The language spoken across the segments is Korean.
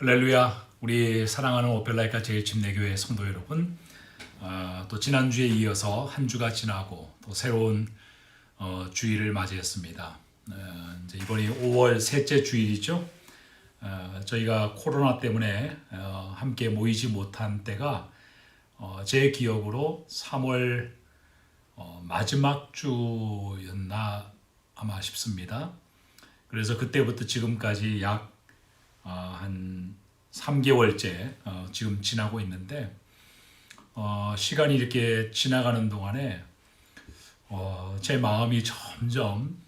할렐루야. 우리 사랑하는 오펠라이카 제일침례교회 성도 여러분, 또 지난주에 이어서 한 주가 지나고 또 새로운 주일을 맞이했습니다. 이제 이번이 5월 셋째 주일이죠. 저희가 코로나 때문에 함께 모이지 못한 때가 제 기억으로 3월 마지막 주였나 아마 싶습니다. 그래서 그때부터 지금까지 약 한 3개월째 지금 지나고 있는데 시간이 이렇게 지나가는 동안에 제 마음이 점점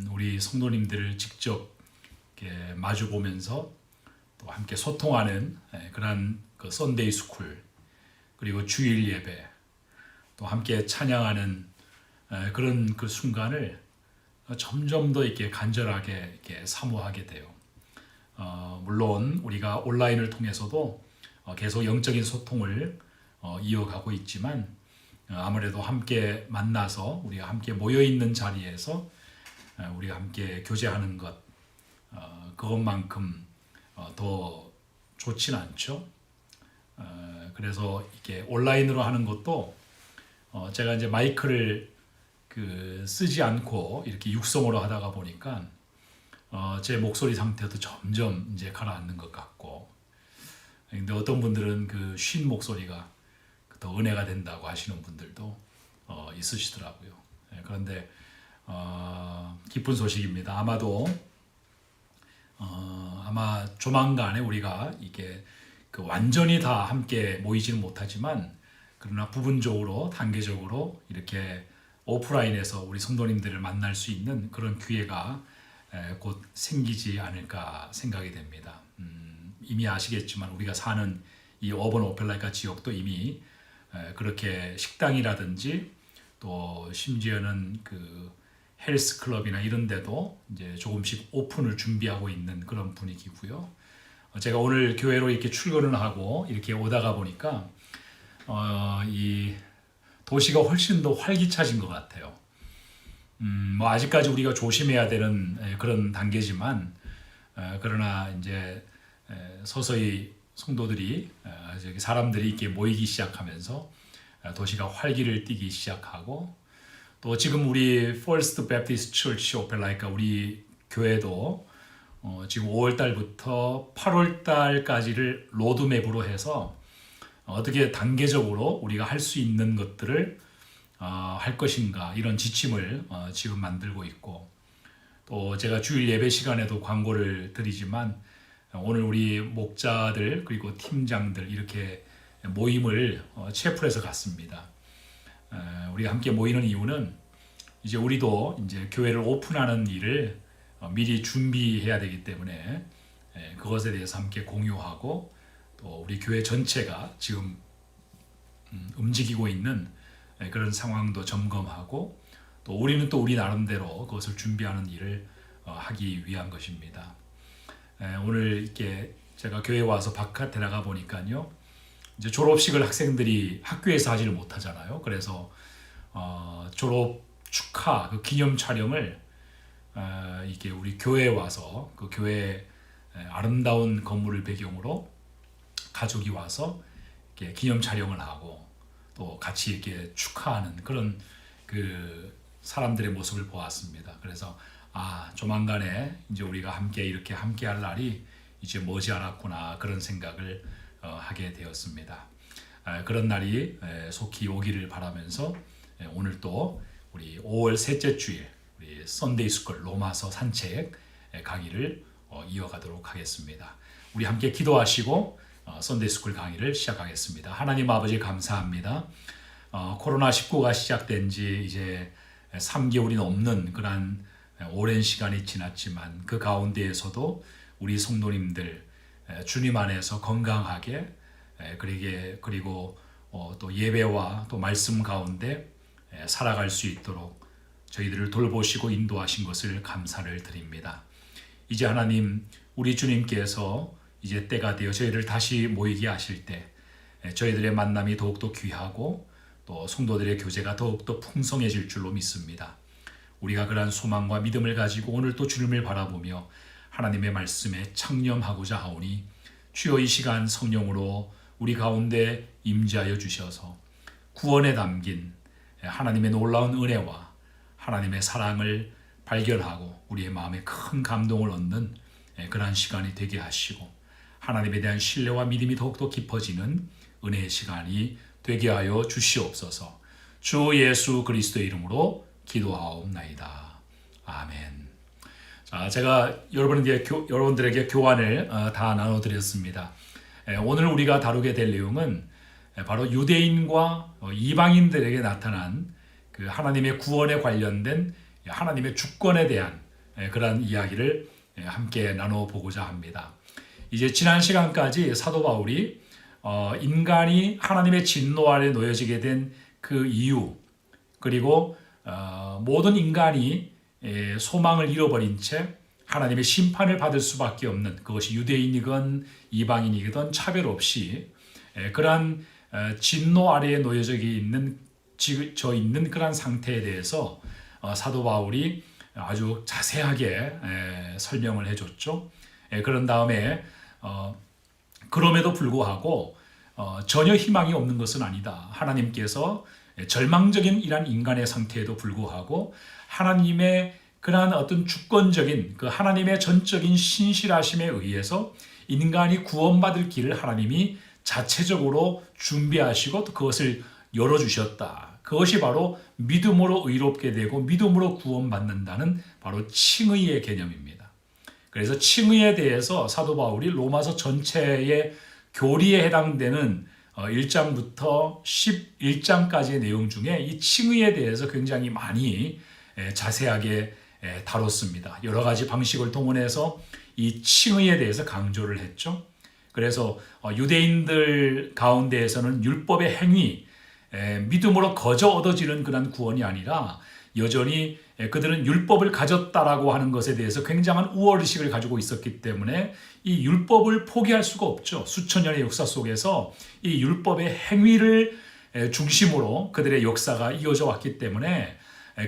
우리 성도님들을 직접 이렇게 마주 보면서 또 함께 소통하는 그런 그 선데이 스쿨 그리고 주일 예배 또 함께 찬양하는 그런 그 순간을 점점 더 이렇게 간절하게 이렇게 사모하게 돼요. 물론 우리가 온라인을 통해서도 계속 영적인 소통을 이어가고 있지만 아무래도 함께 만나서 우리가 함께 모여 있는 자리에서 우리가 함께 교제하는 것 그것만큼 더 좋진 않죠. 그래서 이렇게 온라인으로 하는 것도 제가 이제 마이크를 쓰지 않고 이렇게 육성으로 하다가 보니까 제 목소리 상태도 점점 이제 가라앉는 것 같고, 근데 어떤 분들은 그 쉰 목소리가 더 은혜가 된다고 하시는 분들도 있으시더라고요. 그런데 기쁜 소식입니다. 아마 조만간에 우리가 이게 완전히 다 함께 모이지는 못하지만 그러나 부분적으로 단계적으로 이렇게 오프라인에서 우리 성도님들을 만날 수 있는 그런 기회가 곧 생기지 않을까 생각이 됩니다. 이미 아시겠지만 우리가 사는 이 어번 오펠라이카 지역도 이미 그렇게 식당이라든지 또 심지어는 그 헬스 클럽이나 이런 데도 이제 조금씩 오픈을 준비하고 있는 그런 분위기고요. 제가 오늘 교회로 이렇게 출근을 하고 이렇게 오다가 보니까 이 도시가 훨씬 더 활기차진 것 같아요. 뭐 아직까지 우리가 조심해야 되는 그런 단계지만 그러나 이제 서서히 성도들이 사람들이 이렇게 모이기 시작하면서 도시가 활기를 띠기 시작하고 또 지금 우리 First Baptist Church 오펠라이카 우리 교회도 지금 5월 달부터 8월 달까지를 로드맵으로 해서 어떻게 단계적으로 우리가 할 수 있는 것들을 할 것인가 이런 지침을 지금 만들고 있고 또 제가 주일 예배 시간에도 광고를 드리지만 오늘 우리 목자들 그리고 팀장들 이렇게 모임을 채플에서 갔습니다. 우리가 함께 모이는 이유는 이제 우리도 이제 교회를 오픈하는 일을 미리 준비해야 되기 때문에 그것에 대해서 함께 공유하고 또 우리 교회 전체가 지금 움직이고 있는 그런 상황도 점검하고 또 우리는 또 우리 나름대로 그것을 준비하는 일을 하기 위한 것입니다. 오늘 이렇게 제가 교회 와서 바깥에 나가 보니까요, 이제 졸업식을 학생들이 학교에서 하지를 못하잖아요. 그래서 졸업 축하 그 기념 촬영을 이게 우리 교회에 와서 그 교회 아름다운 건물을 배경으로 가족이 와서 이렇게 기념 촬영을 하고 또 같이 이렇게 축하하는 그런 그 사람들의 모습을 보았습니다. 그래서 조만간에 이제 우리가 함께 이렇게 함께할 날이 이제 머지않았구나 그런 생각을 하게 되었습니다. 그런 날이 속히 오기를 바라면서 오늘 또 우리 5월 셋째 주일 우리 선데이 스쿨 로마서 산책 강의를 이어가도록 하겠습니다. 우리 함께 기도하시고 선데이 스쿨 강의를 시작하겠습니다. 하나님 아버지 감사합니다. 코로나19가 시작된 지 이제 3개월이 넘는 그런 오랜 시간이 지났지만 그 가운데에서도 우리 성도님들 주님 안에서 건강하게 그리고 또 예배와 또 말씀 가운데 살아갈 수 있도록 저희들을 돌보시고 인도하신 것을 감사를 드립니다. 이제 하나님 우리 주님께서 이제 때가 되어 저희를 다시 모이게 하실 때 저희들의 만남이 더욱더 귀하고 또 성도들의 교제가 더욱더 풍성해질 줄로 믿습니다. 우리가 그러한 소망과 믿음을 가지고 오늘 또 주님을 바라보며 하나님의 말씀에 창념하고자 하오니 주여 이 시간 성령으로 우리 가운데 임재하여 주셔서 구원에 담긴 하나님의 놀라운 은혜와 하나님의 사랑을 발견하고 우리의 마음에 큰 감동을 얻는 그러한 시간이 되게 하시고 하나님에 대한 신뢰와 믿음이 더욱더 깊어지는 은혜의 시간이 되게 하여 주시옵소서. 주 예수 그리스도의 이름으로 기도하옵나이다. 아멘. 자, 제가 여러분들에게 교환을 다 나눠드렸습니다. 오늘 우리가 다루게 될 내용은 바로 유대인과 이방인들에게 나타난 그 하나님의 구원에 관련된 하나님의 주권에 대한 그런 이야기를 함께 나눠보고자 합니다. 이제 지난 시간까지 사도 바울이 인간이 하나님의 진노 아래 놓여지게 된 그 이유, 그리고 모든 인간이 소망을 잃어버린 채 하나님의 심판을 받을 수밖에 없는, 그것이 유대인이건 이방인이건 차별 없이 그러한 진노 아래에 놓여져 있는 그러한 상태에 대해서 사도 바울이 아주 자세하게 설명을 해줬죠. 그런 다음에 그럼에도 불구하고 전혀 희망이 없는 것은 아니다. 하나님께서 절망적인 이러한 인간의 상태에도 불구하고 하나님의 그러한 어떤 주권적인 그 하나님의 전적인 신실하심에 의해서 인간이 구원받을 길을 하나님이 자체적으로 준비하시고 또 그것을 열어주셨다. 그것이 바로 믿음으로 의롭게 되고 믿음으로 구원받는다는 바로 칭의의 개념입니다. 그래서 칭의에 대해서 사도 바울이 로마서 전체의 교리에 해당되는 1장부터 11장까지의 내용 중에 이 칭의에 대해서 굉장히 많이 자세하게 다뤘습니다. 여러 가지 방식을 동원해서 이 칭의에 대해서 강조를 했죠. 그래서 유대인들 가운데에서는 율법의 행위, 믿음으로 거저 얻어지는 그런 구원이 아니라 여전히 그들은 율법을 가졌다라고 하는 것에 대해서 굉장한 우월의식을 가지고 있었기 때문에 이 율법을 포기할 수가 없죠. 수천 년의 역사 속에서 이 율법의 행위를 중심으로 그들의 역사가 이어져 왔기 때문에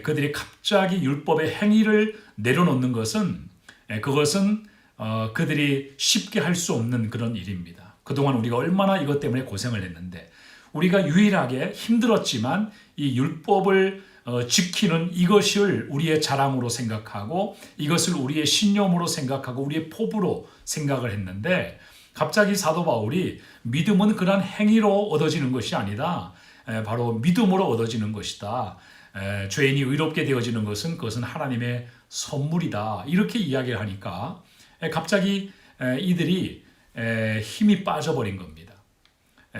그들이 갑자기 율법의 행위를 내려놓는 것은 그것은 그들이 쉽게 할 수 없는 그런 일입니다. 그동안 우리가 얼마나 이것 때문에 고생을 했는데 우리가 유일하게 힘들었지만 이 율법을 지키는 이것을 우리의 자랑으로 생각하고 이것을 우리의 신념으로 생각하고 우리의 포부로 생각을 했는데 갑자기 사도 바울이 믿음은 그러한 행위로 얻어지는 것이 아니다. 바로 믿음으로 얻어지는 것이다. 죄인이 의롭게 되어지는 것은 그것은 하나님의 선물이다. 이렇게 이야기를 하니까 갑자기 이들이 힘이 빠져버린 겁니다.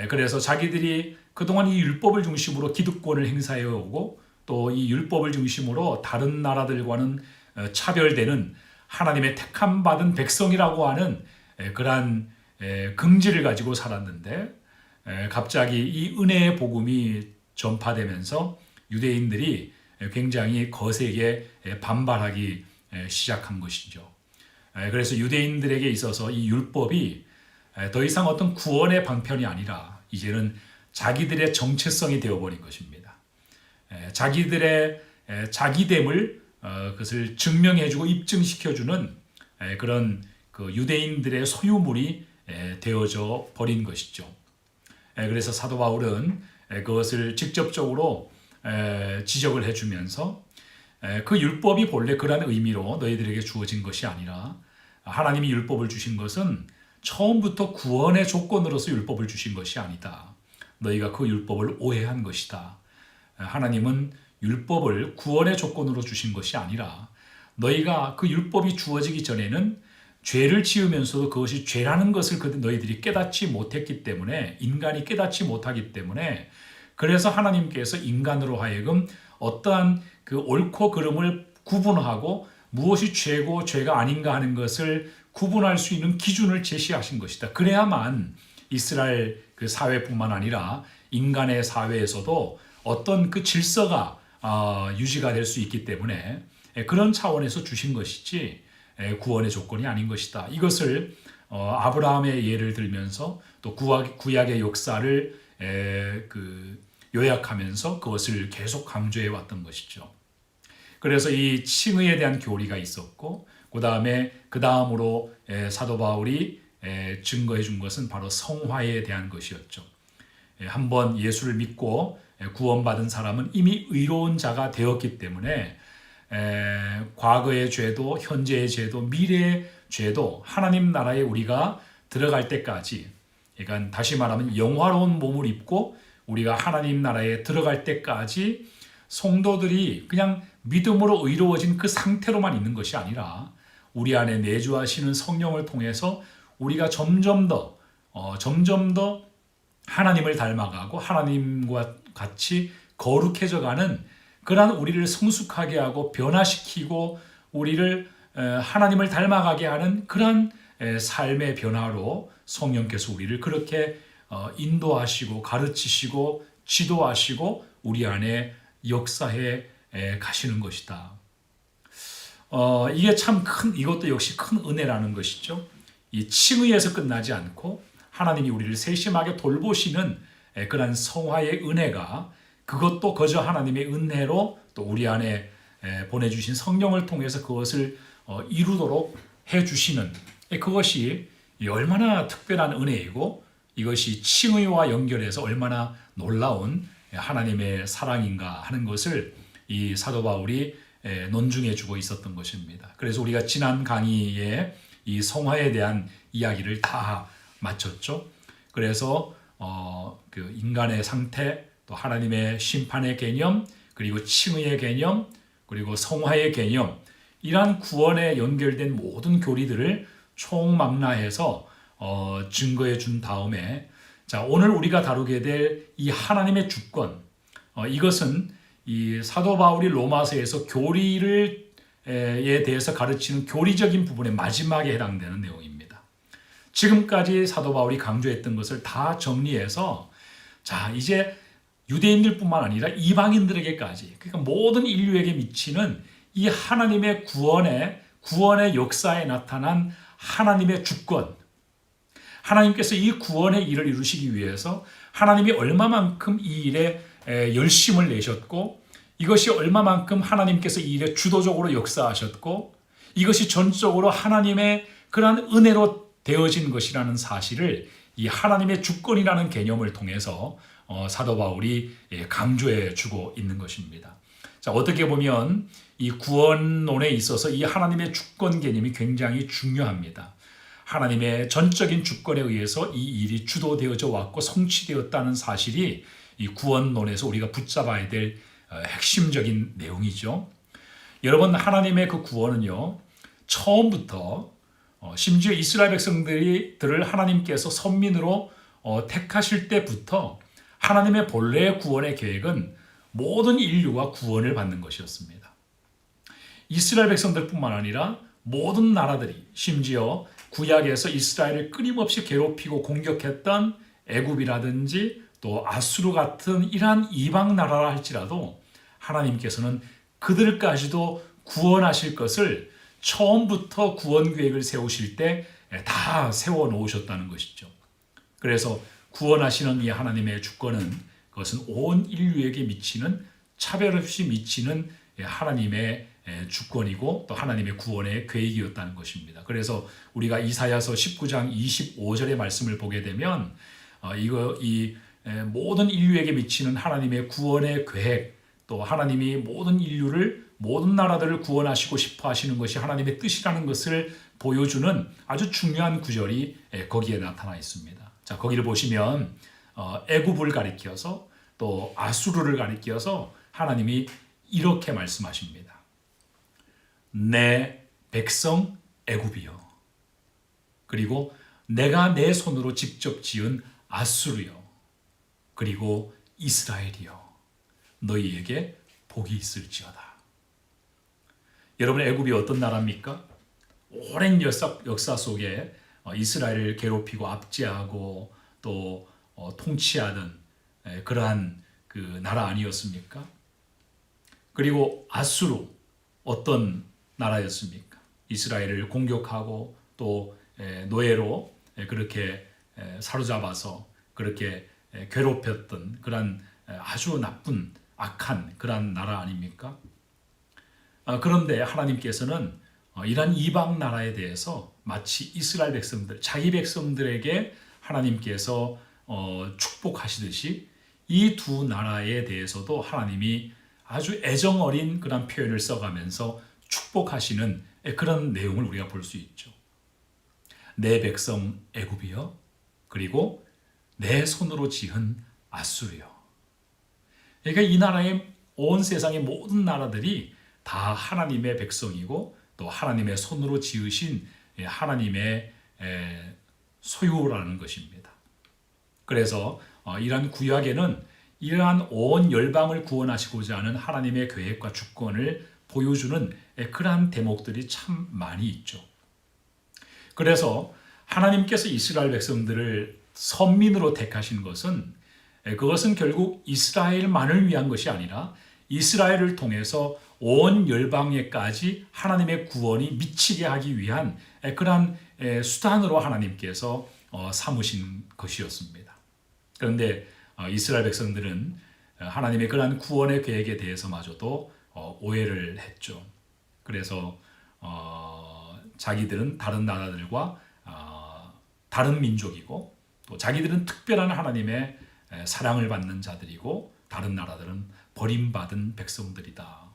그래서 자기들이 그동안 이 율법을 중심으로 기득권을 행사해 오고 또 이 율법을 중심으로 다른 나라들과는 차별되는 하나님의 택함 받은 백성이라고 하는 그러한 긍지를 가지고 살았는데 갑자기 이 은혜의 복음이 전파되면서 유대인들이 굉장히 거세게 반발하기 시작한 것이죠. 그래서 유대인들에게 있어서 이 율법이 더 이상 어떤 구원의 방편이 아니라 이제는 자기들의 정체성이 되어버린 것입니다. 자기들의 자기됨을 그것을 증명해주고 입증시켜주는 그런 그 유대인들의 소유물이 되어져 버린 것이죠. 그래서 사도 바울은 그것을 직접적으로 지적을 해주면서 그 율법이 본래 그러한 의미로 너희들에게 주어진 것이 아니라 하나님이 율법을 주신 것은 처음부터 구원의 조건으로서 율법을 주신 것이 아니다. 너희가 그 율법을 오해한 것이다. 하나님은 율법을 구원의 조건으로 주신 것이 아니라 너희가 그 율법이 주어지기 전에는 죄를 지으면서도 그것이 죄라는 것을 너희들이 깨닫지 못했기 때문에 인간이 깨닫지 못하기 때문에 그래서 하나님께서 인간으로 하여금 어떠한 그 옳고 그름을 구분하고 무엇이 죄고 죄가 아닌가 하는 것을 구분할 수 있는 기준을 제시하신 것이다. 그래야만 이스라엘 그 사회뿐만 아니라 인간의 사회에서도 어떤 그 질서가 유지가 될 수 있기 때문에 그런 차원에서 주신 것이지 구원의 조건이 아닌 것이다. 이것을 아브라함의 예를 들면서 또 구약의 역사를 요약하면서 그것을 계속 강조해 왔던 것이죠. 그래서 이 칭의에 대한 교리가 있었고 그 다음으로 사도 바울이 증거해 준 것은 바로 성화에 대한 것이었죠. 한번 예수를 믿고 구원받은 사람은 이미 의로운 자가 되었기 때문에 과거의 죄도 현재의 죄도 미래의 죄도 하나님 나라에 우리가 들어갈 때까지, 그러니까 다시 말하면 영화로운 몸을 입고 우리가 하나님 나라에 들어갈 때까지 성도들이 그냥 믿음으로 의로워진 그 상태로만 있는 것이 아니라 우리 안에 내주하시는 성령을 통해서 우리가 점점 더 하나님을 닮아가고 하나님과 같이 거룩해져가는 그러한 우리를 성숙하게 하고 변화시키고 우리를 하나님을 닮아가게 하는 그러한 삶의 변화로 성령께서 우리를 그렇게 인도하시고 가르치시고 지도하시고 우리 안에 역사해 가시는 것이다. 이게 참 이것도 역시 큰 은혜라는 것이죠. 이 칭의에서 끝나지 않고 하나님이 우리를 세심하게 돌보시는 그런 성화의 은혜가, 그것도 거저 하나님의 은혜로 또 우리 안에 보내주신 성령을 통해서 그것을 이루도록 해주시는, 그것이 얼마나 특별한 은혜이고 이것이 칭의와 연결해서 얼마나 놀라운 하나님의 사랑인가 하는 것을 이 사도 바울이 논중해 주고 있었던 것입니다. 그래서 우리가 지난 강의에 이 성화에 대한 이야기를 다 마쳤죠. 그래서 그 인간의 상태, 또 하나님의 심판의 개념, 그리고 칭의의 개념, 그리고 성화의 개념, 이러한 구원에 연결된 모든 교리들을 총망라해서 증거해 준 다음에, 자, 오늘 우리가 다루게 될 이 하나님의 주권, 이것은 이 사도 바울이 로마서에서 교리에 대해서 가르치는 교리적인 부분의 마지막에 해당되는 내용입니다. 지금까지 사도 바울이 강조했던 것을 다 정리해서, 자, 이제 유대인들뿐만 아니라 이방인들에게까지, 그러니까 모든 인류에게 미치는 이 하나님의 구원의 역사에 나타난 하나님의 주권, 하나님께서 이 구원의 일을 이루시기 위해서 하나님이 얼마만큼 이 일에 열심을 내셨고, 이것이 얼마만큼 하나님께서 이 일에 주도적으로 역사하셨고, 이것이 전적으로 하나님의 그러한 은혜로 되어진 것이라는 사실을 이 하나님의 주권이라는 개념을 통해서 사도 바울이 강조해 주고 있는 것입니다. 자, 어떻게 보면 이 구원론에 있어서 이 하나님의 주권 개념이 굉장히 중요합니다. 하나님의 전적인 주권에 의해서 이 일이 주도되어져 왔고 성취되었다는 사실이 이 구원론에서 우리가 붙잡아야 될 핵심적인 내용이죠. 여러분, 하나님의 그 구원은요, 처음부터 심지어 이스라엘 백성들을 하나님께서 선민으로 택하실 때부터 하나님의 본래의 구원의 계획은 모든 인류가 구원을 받는 것이었습니다. 이스라엘 백성들뿐만 아니라 모든 나라들이, 심지어 구약에서 이스라엘을 끊임없이 괴롭히고 공격했던 애굽이라든지 또 아수르 같은 이러한 이방 나라라 할지라도 하나님께서는 그들까지도 구원하실 것을 처음부터 구원 계획을 세우실 때 다 세워 놓으셨다는 것이죠. 그래서 구원하시는 이 하나님의 주권은, 그것은 온 인류에게 미치는, 차별 없이 미치는 하나님의 주권이고 또 하나님의 구원의 계획이었다는 것입니다. 그래서 우리가 이사야서 19장 25절의 말씀을 보게 되면 이 모든 인류에게 미치는 하나님의 구원의 계획, 또 하나님이 모든 인류를, 모든 나라들을 구원하시고 싶어 하시는 것이 하나님의 뜻이라는 것을 보여주는 아주 중요한 구절이 거기에 나타나 있습니다. 자, 거기를 보시면 애굽을 가리켜서 또 아수르를 가리켜서 하나님이 이렇게 말씀하십니다. 내 백성 애굽이여, 그리고 내가 내 손으로 직접 지은 아수르여, 그리고 이스라엘이여, 너희에게 복이 있을지어다. 여러분, 애굽이 어떤 나라입니까? 오랜 역사 속에 이스라엘을 괴롭히고 압제하고 또 통치하던 그러한 그 나라 아니었습니까? 그리고 아수르, 어떤 나라였습니까? 이스라엘을 공격하고 또 노예로 그렇게 사로잡아서 그렇게 괴롭혔던 그런 아주 나쁜 악한 그런 나라 아닙니까? 그런데 하나님께서는 이러한 이방 나라에 대해서 마치 이스라엘 백성들, 자기 백성들에게 하나님께서 축복하시듯이 이 두 나라에 대해서도 하나님이 아주 애정 어린 그런 표현을 써가면서 축복하시는 그런 내용을 우리가 볼 수 있죠. 내 백성 애굽이여, 그리고 내 손으로 지은 아수르여. 그러니까 이 나라의 온 세상의 모든 나라들이 다 하나님의 백성이고 또 하나님의 손으로 지으신 하나님의 소유라는 것입니다. 그래서 이러한 구약에는 이러한 온 열방을 구원하시고자 하는 하나님의 계획과 주권을 보여주는 그러한 대목들이 참 많이 있죠. 그래서 하나님께서 이스라엘 백성들을 선민으로 택하신 것은 그것은 결국 이스라엘만을 위한 것이 아니라 이스라엘을 통해서 온 열방에까지 하나님의 구원이 미치게 하기 위한 그러한 수단으로 하나님께서 삼으신 것이었습니다. 그런데 이스라엘 백성들은 하나님의 그러한 구원의 계획에 대해서마저도 오해를 했죠. 그래서 자기들은 다른 나라들과 다른 민족이고 또 자기들은 특별한 하나님의 사랑을 받는 자들이고 다른 나라들은 버림받은 백성들이다.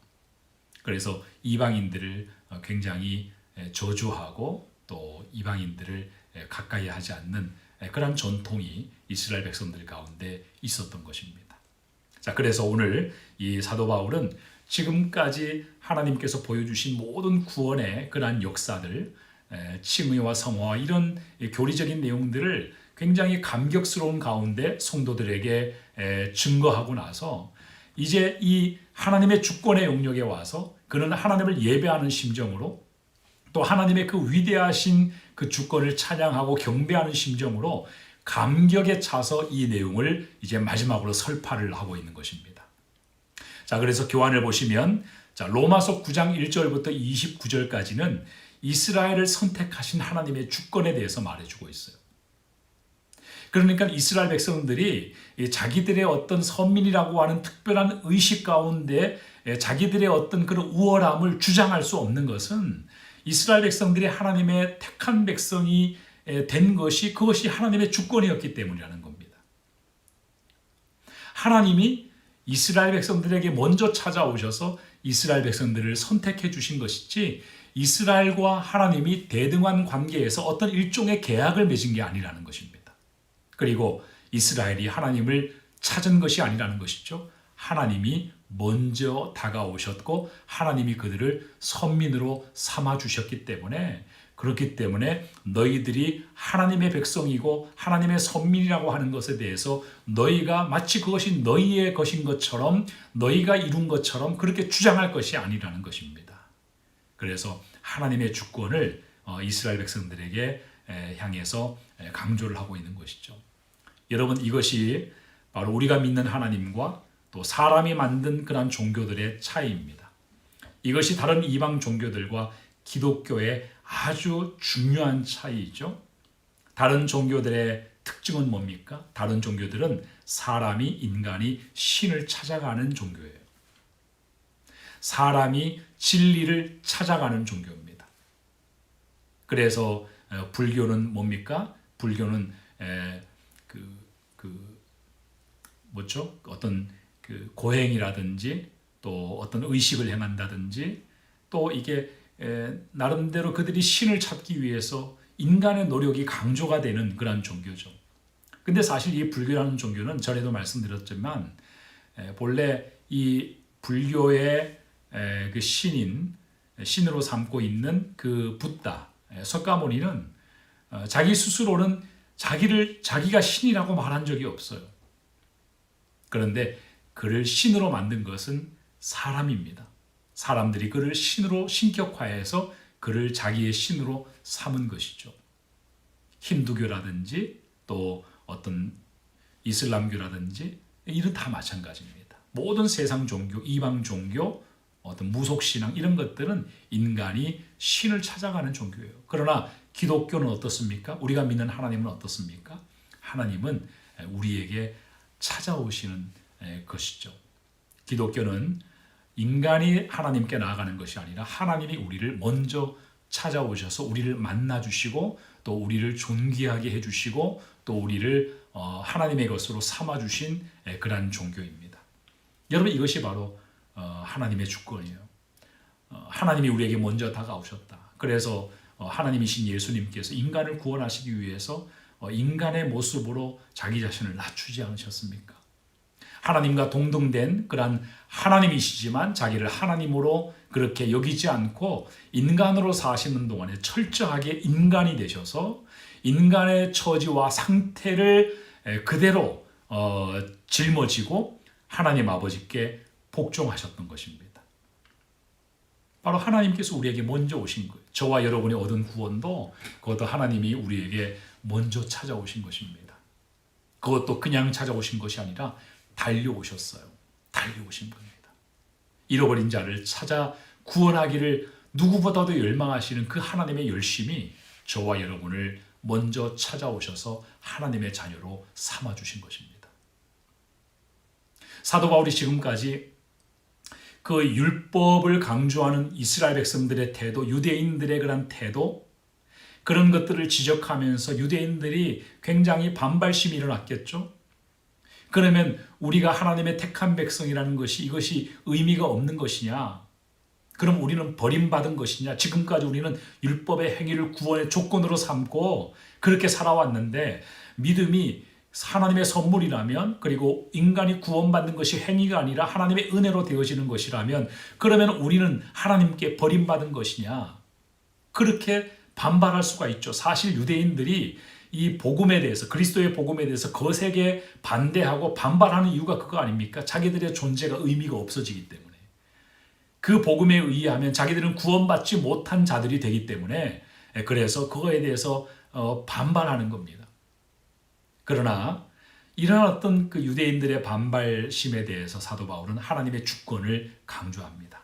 그래서 이방인들을 굉장히 저주하고 또 이방인들을 가까이 하지 않는 그런 전통이 이스라엘 백성들 가운데 있었던 것입니다. 자, 그래서 오늘 이 사도 바울은 지금까지 하나님께서 보여주신 모든 구원의 그러한 역사들, 칭의와 성화와 이런 교리적인 내용들을 굉장히 감격스러운 가운데 성도들에게 증거하고 나서 이제 이 하나님의 주권의 영역에 와서 그는 하나님을 예배하는 심정으로 또 하나님의 그 위대하신 그 주권을 찬양하고 경배하는 심정으로 감격에 차서 이 내용을 이제 마지막으로 설파를 하고 있는 것입니다. 자, 그래서 교환을 보시면 로마서 9장 1절부터 29절까지는 이스라엘을 선택하신 하나님의 주권에 대해서 말해주고 있어요. 그러니까 이스라엘 백성들이 자기들의 어떤 선민이라고 하는 특별한 의식 가운데 자기들의 어떤 그런 우월함을 주장할 수 없는 것은 이스라엘 백성들이 하나님의 택한 백성이 된 것이 그것이 하나님의 주권이었기 때문이라는 겁니다. 하나님이 이스라엘 백성들에게 먼저 찾아오셔서 이스라엘 백성들을 선택해 주신 것이지 이스라엘과 하나님이 대등한 관계에서 어떤 일종의 계약을 맺은 게 아니라는 것입니다. 그리고 이스라엘이 하나님을 찾은 것이 아니라는 것이죠. 하나님이 먼저 다가오셨고 하나님이 그들을 선민으로 삼아주셨기 때문에 그렇기 때문에 너희들이 하나님의 백성이고 하나님의 선민이라고 하는 것에 대해서 너희가 마치 그것이 너희의 것인 것처럼 너희가 이룬 것처럼 그렇게 주장할 것이 아니라는 것입니다. 그래서 하나님의 주권을 이스라엘 백성들에게 향해서 강조를 하고 있는 것이죠. 여러분, 이것이 바로 우리가 믿는 하나님과 또 사람이 만든 그런 종교들의 차이입니다. 이것이 다른 이방 종교들과 기독교의 아주 중요한 차이죠. 다른 종교들의 특징은 뭡니까? 다른 종교들은 사람이 인간이 신을 찾아가는 종교예요. 사람이 진리를 찾아가는 종교입니다. 그래서 불교는 뭡니까? 불교는 뭐죠? 어떤 그 고행이라든지 또 어떤 의식을 행한다든지 또 이게 나름대로 그들이 신을 찾기 위해서 인간의 노력이 강조가 되는 그런 종교죠. 근데 사실 이 불교라는 종교는 전에도 말씀드렸지만 본래 이 불교의 그 신으로 삼고 있는 그 붓다 석가모니는 자기 스스로는 자기가 신이라고 말한 적이 없어요. 그런데 그를 신으로 만든 것은 사람입니다. 사람들이 그를 신으로 신격화해서 그를 자기의 신으로 삼은 것이죠. 힌두교라든지 또 어떤 이슬람교라든지 이런 다 마찬가지입니다. 모든 세상 종교, 이방 종교, 어떤 무속신앙 이런 것들은 인간이 신을 찾아가는 종교예요. 그러나 기독교는 어떻습니까? 우리가 믿는 하나님은 어떻습니까? 하나님은 우리에게 찾아오시는 것이죠. 기독교는 인간이 하나님께 나아가는 것이 아니라 하나님이 우리를 먼저 찾아오셔서 우리를 만나주시고 또 우리를 존귀하게 해주시고 또 우리를 하나님의 것으로 삼아주신 그러한 종교입니다. 여러분, 이것이 바로 하나님의 주권이에요. 하나님이 우리에게 먼저 다가오셨다. 그래서 하나님이신 예수님께서 인간을 구원하시기 위해서 인간의 모습으로 자기 자신을 낮추지 않으셨습니까? 하나님과 동등된 그러한 하나님이시지만 자기를 하나님으로 그렇게 여기지 않고 인간으로 사시는 동안에 철저하게 인간이 되셔서 인간의 처지와 상태를 그대로 짊어지고 하나님 아버지께 복종하셨던 것입니다. 바로 하나님께서 우리에게 먼저 오신 거예요. 저와 여러분이 얻은 구원도 그것도 하나님이 우리에게 먼저 찾아오신 것입니다. 그것도 그냥 찾아오신 것이 아니라 달려오셨어요. 달려오신 겁니다. 잃어버린 자를 찾아 구원하기를 누구보다도 열망하시는 그 하나님의 열심이 저와 여러분을 먼저 찾아오셔서 하나님의 자녀로 삼아주신 것입니다. 사도 바울이 지금까지 그 율법을 강조하는 이스라엘 백성들의 태도, 유대인들의 그런 태도, 그런 것들을 지적하면서 유대인들이 굉장히 반발심이 일어났겠죠. 그러면 우리가 하나님의 택한 백성이라는 것이 이것이 의미가 없는 것이냐? 그럼 우리는 버림받은 것이냐? 지금까지 우리는 율법의 행위를 구원의 조건으로 삼고 그렇게 살아왔는데 믿음이 하나님의 선물이라면, 그리고 인간이 구원받는 것이 행위가 아니라 하나님의 은혜로 되어지는 것이라면 그러면 우리는 하나님께 버림받은 것이냐? 그렇게 반발할 수가 있죠. 사실 유대인들이 이 복음에 대해서, 그리스도의 복음에 대해서 거세게 반대하고 반발하는 이유가 그거 아닙니까? 자기들의 존재가 의미가 없어지기 때문에. 그 복음에 의하면 자기들은 구원받지 못한 자들이 되기 때문에, 그래서 그거에 대해서 반발하는 겁니다. 그러나 이런 어떤 그 유대인들의 반발심에 대해서 사도 바울은 하나님의 주권을 강조합니다.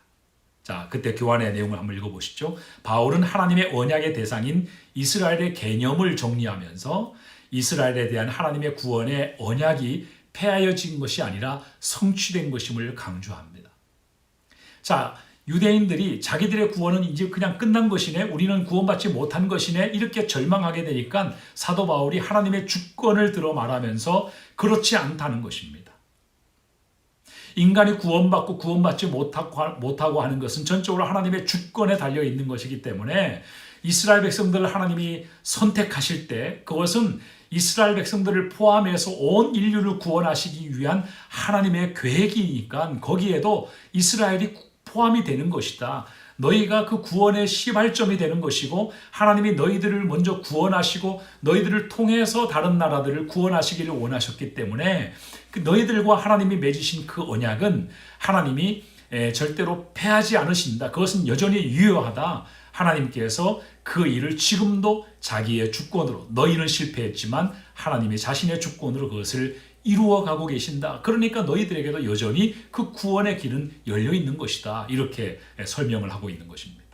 자, 그때 교환의 내용을 한번 읽어보시죠. 바울은 하나님의 언약의 대상인 이스라엘의 개념을 정리하면서 이스라엘에 대한 하나님의 구원의 언약이 폐하여진 것이 아니라 성취된 것임을 강조합니다. 자, 유대인들이 자기들의 구원은 이제 그냥 끝난 것이네, 우리는 구원받지 못한 것이네, 이렇게 절망하게 되니까 사도 바울이 하나님의 주권을 들어 말하면서 그렇지 않다는 것입니다. 인간이 구원받고 구원받지 못하고 하는 것은 전적으로 하나님의 주권에 달려 있는 것이기 때문에 이스라엘 백성들을 하나님이 선택하실 때 그것은 이스라엘 백성들을 포함해서 온 인류를 구원하시기 위한 하나님의 계획이니까 거기에도 이스라엘이 포함이 되는 것이다. 너희가 그 구원의 시발점이 되는 것이고 하나님이 너희들을 먼저 구원하시고 너희들을 통해서 다른 나라들을 구원하시기를 원하셨기 때문에 너희들과 하나님이 맺으신 그 언약은 하나님이 절대로 폐하지 않으신다. 그것은 여전히 유효하다. 하나님께서 그 일을 지금도 자기의 주권으로, 너희는 실패했지만 하나님이 자신의 주권으로 그것을 이루어가고 계신다. 그러니까 너희들에게도 여전히 그 구원의 길은 열려 있는 것이다. 이렇게 설명을 하고 있는 것입니다.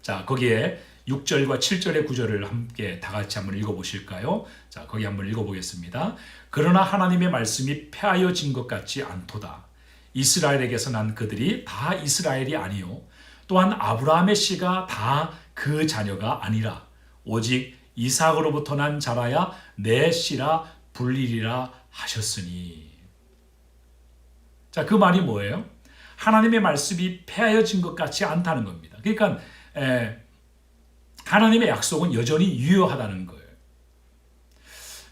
자, 거기에 6절과 7절의 구절을 함께 다 같이 한번 읽어보실까요? 자, 거기 한번 읽어보겠습니다. 그러나 하나님의 말씀이 폐하여진 것 같지 않도다. 이스라엘에게서 난 그들이 다 이스라엘이 아니요 또한 아브라함의 씨가 다 그 자녀가 아니라 오직 이삭으로부터 난 자라야 내 씨라 불리리라 하셨으니. 자, 그 말이 뭐예요? 하나님의 말씀이 폐하여진 것 같지 않다는 겁니다. 그러니까 하나님의 약속은 여전히 유효하다는 거예요.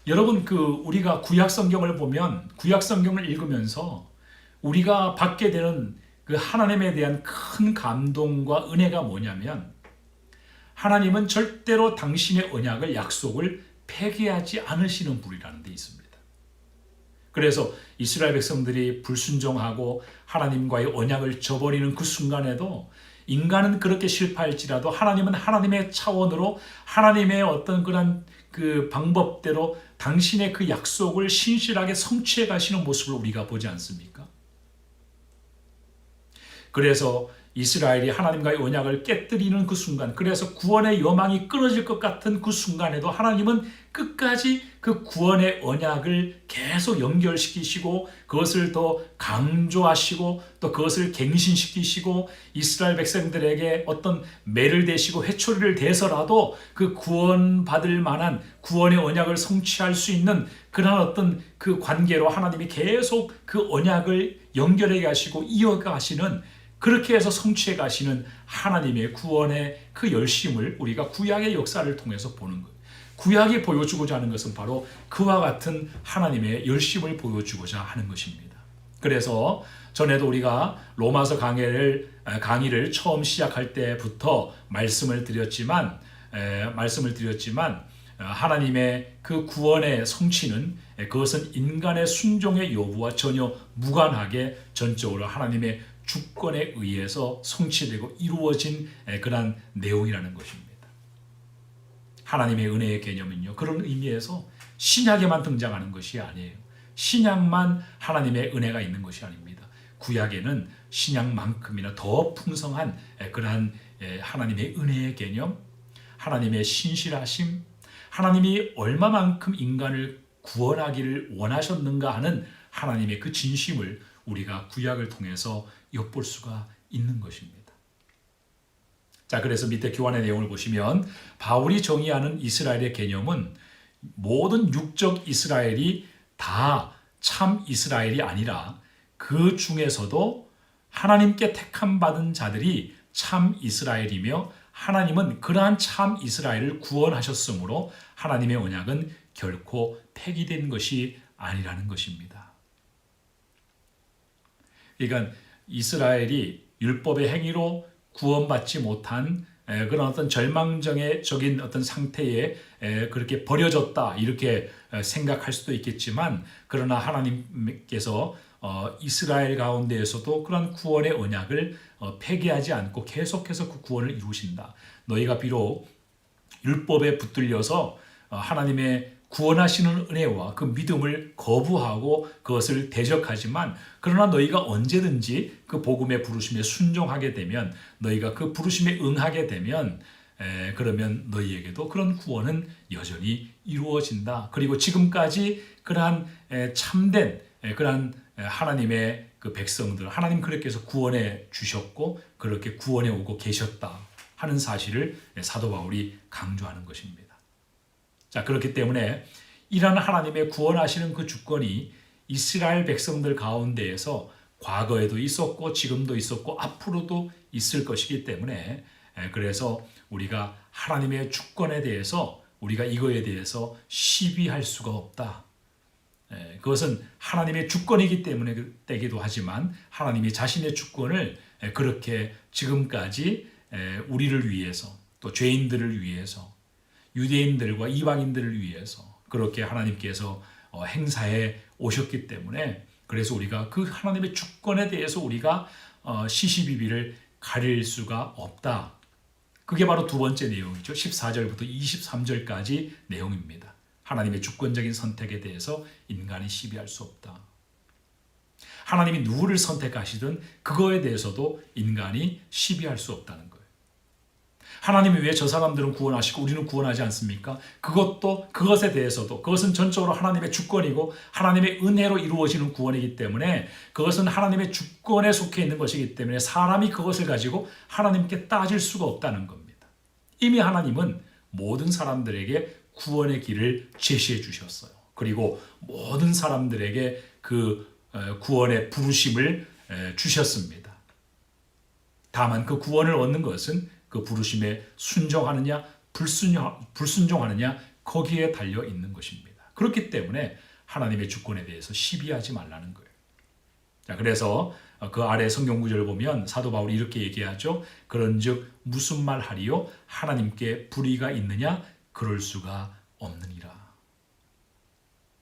여러분, 우리가 구약 성경을 보면, 구약 성경을 읽으면서 우리가 받게 되는 그 하나님에 대한 큰 감동과 은혜가 뭐냐면, 하나님은 절대로 당신의 언약을, 약속을 폐기하지 않으시는 분이라는 데 있습니다. 그래서 이스라엘 백성들이 불순종하고 하나님과의 언약을 저버리는 그 순간에도 인간은 그렇게 실패할지라도 하나님은 하나님의 차원으로 하나님의 어떤 그런 그 방법대로 당신의 그 약속을 신실하게 성취해 가시는 모습을 우리가 보지 않습니까? 그래서 이스라엘이 하나님과의 언약을 깨뜨리는 그 순간, 그래서 구원의 여망이 끊어질 것 같은 그 순간에도 하나님은 끝까지 그 구원의 언약을 계속 연결시키시고 그것을 더 강조하시고 또 그것을 갱신시키시고 이스라엘 백성들에게 어떤 매를 대시고 회초리를 대서라도 그 구원받을 만한 구원의 언약을 성취할 수 있는 그런 어떤 그 관계로 하나님이 계속 그 언약을 연결해 가시고 이어가시는, 그렇게 해서 성취해 가시는 하나님의 구원의 그 열심을 우리가 구약의 역사를 통해서 보는 거예요. 구약이 보여주고자 하는 것은 바로 그와 같은 하나님의 열심을 보여주고자 하는 것입니다. 그래서 전에도 우리가 로마서 강의를 처음 시작할 때부터 말씀을 드렸지만 하나님의 그 구원의 성취는 그것은 인간의 순종의 여부와 전혀 무관하게 전적으로 하나님의 주권에 의해서 성취되고 이루어진 그러한 내용이라는 것입니다. 하나님의 은혜의 개념은요, 그런 의미에서 신약에만 등장하는 것이 아니에요. 신약만 하나님의 은혜가 있는 것이 아닙니다. 구약에는 신약만큼이나 더 풍성한 그러한 하나님의 은혜의 개념, 하나님의 신실하심, 하나님이 얼마만큼 인간을 구원하기를 원하셨는가 하는 하나님의 그 진심을 우리가 구약을 통해서 엿볼 수가 있는 것입니다. 자, 그래서 밑에 교환의 내용을 보시면 바울이 정의하는 이스라엘의 개념은 모든 육적 이스라엘이 다 참 이스라엘이 아니라 그 중에서도 하나님께 택함 받은 자들이 참 이스라엘이며 하나님은 그러한 참 이스라엘을 구원하셨으므로 하나님의 언약은 결코 폐기된 것이 아니라는 것입니다. 그러니까 이스라엘이 율법의 행위로 구원받지 못한 그런 어떤 절망적인 어떤 상태에 그렇게 버려졌다 이렇게 생각할 수도 있겠지만, 그러나 하나님께서 이스라엘 가운데에서도 그런 구원의 언약을 폐기하지 않고 계속해서 그 구원을 이루신다. 너희가 비록 율법에 붙들려서 하나님의 구원하시는 은혜와 그 믿음을 거부하고 그것을 대적하지만, 그러나 너희가 언제든지 그 복음의 부르심에 순종하게 되면, 너희가 그 부르심에 응하게 되면 그러면 너희에게도 그런 구원은 여전히 이루어진다. 그리고 지금까지 그러한 참된 그러한 하나님의 그 백성들, 하나님 그렇게 해서 구원해 주셨고 그렇게 구원해 오고 계셨다 하는 사실을 사도 바울이 강조하는 것입니다. 자, 그렇기 때문에 이러한 하나님의 구원하시는 그 주권이 이스라엘 백성들 가운데에서 과거에도 있었고 지금도 있었고 앞으로도 있을 것이기 때문에, 그래서 우리가 하나님의 주권에 대해서 우리가 이거에 대해서 시비할 수가 없다. 그것은 하나님의 주권이기 때문에 때기도 하지만 하나님이 자신의 주권을 그렇게 지금까지 우리를 위해서 또 죄인들을 위해서 유대인들과 이방인들을 위해서 그렇게 하나님께서 행사해 오셨기 때문에, 그래서 우리가 그 하나님의 주권에 대해서 우리가 시시비비를 가릴 수가 없다. 그게 바로 두 번째 내용이죠. 14절부터 23절까지 내용입니다. 하나님의 주권적인 선택에 대해서 인간이 시비할 수 없다. 하나님이 누구를 선택하시든 그거에 대해서도 인간이 시비할 수 없다는 거예요. 하나님이 왜 저 사람들은 구원하시고 우리는 구원하지 않습니까? 그것에 대해서도 그것은 전적으로 하나님의 주권이고 하나님의 은혜로 이루어지는 구원이기 때문에, 그것은 하나님의 주권에 속해 있는 것이기 때문에 사람이 그것을 가지고 하나님께 따질 수가 없다는 겁니다. 이미 하나님은 모든 사람들에게 구원의 길을 제시해 주셨어요. 그리고 모든 사람들에게 그 구원의 부르심을 주셨습니다. 다만 그 구원을 얻는 것은 그 부르심에 순종하느냐 불순종하느냐 거기에 달려 있는 것입니다. 그렇기 때문에 하나님의 주권에 대해서 시비하지 말라는 거예요. 자, 그래서 그 아래 성경 구절을 보면 사도 바울이 이렇게 얘기하죠. 그런즉 무슨 말 하리요? 하나님께 불의가 있느냐? 그럴 수가 없느니라.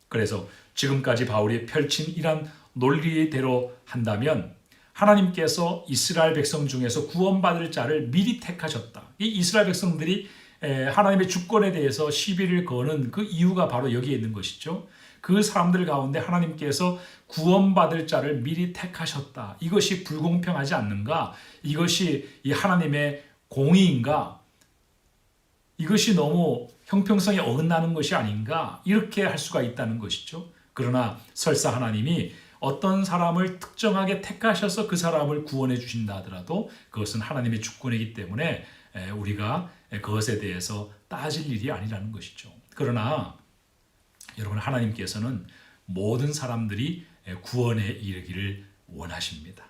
그래서 지금까지 바울이 펼친 이런 논리대로 한다면 하나님께서 이스라엘 백성 중에서 구원받을 자를 미리 택하셨다. 이 이스라엘 백성들이 하나님의 주권에 대해서 시비를 거는 그 이유가 바로 여기에 있는 것이죠. 그 사람들 가운데 하나님께서 구원받을 자를 미리 택하셨다. 이것이 불공평하지 않는가? 이것이 이 하나님의 공의인가? 이것이 너무 형평성에 어긋나는 것이 아닌가? 이렇게 할 수가 있다는 것이죠. 그러나 설사 하나님이 어떤 사람을 특정하게 택하셔서 그 사람을 구원해 주신다 하더라도 그것은 하나님의 주권이기 때문에 우리가 그것에 대해서 따질 일이 아니라는 것이죠. 그러나 여러분, 하나님께서는 모든 사람들이 구원에 이르기를 원하십니다.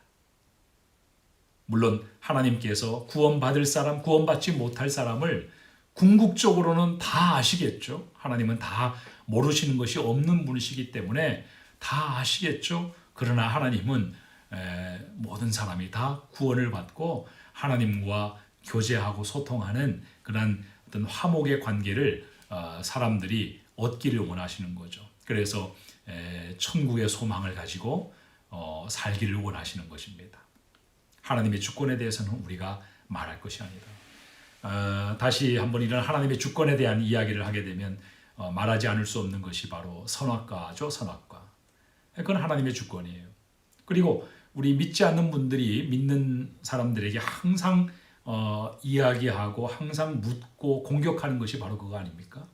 물론 하나님께서 구원받을 사람, 구원받지 못할 사람을 궁극적으로는 다 아시겠죠. 하나님은 다 모르시는 것이 없는 분이시기 때문에 다 아시겠죠. 그러나 하나님은 모든 사람이 다 구원을 받고 하나님과 교제하고 소통하는 그런 어떤 화목의 관계를 사람들이 얻기를 원하시는 거죠. 그래서 천국의 소망을 가지고 살기를 원하시는 것입니다. 하나님의 주권에 대해서는 우리가 말할 것이 아니다. 다시 한번 이런 하나님의 주권에 대한 이야기를 하게 되면 말하지 않을 수 없는 것이 바로 선악과죠. 선악과. 그건 하나님의 주권이에요. 그리고 우리 믿지 않는 분들이 믿는 사람들에게 항상 이야기하고 항상 묻고 공격하는 것이 바로 그거 아닙니까?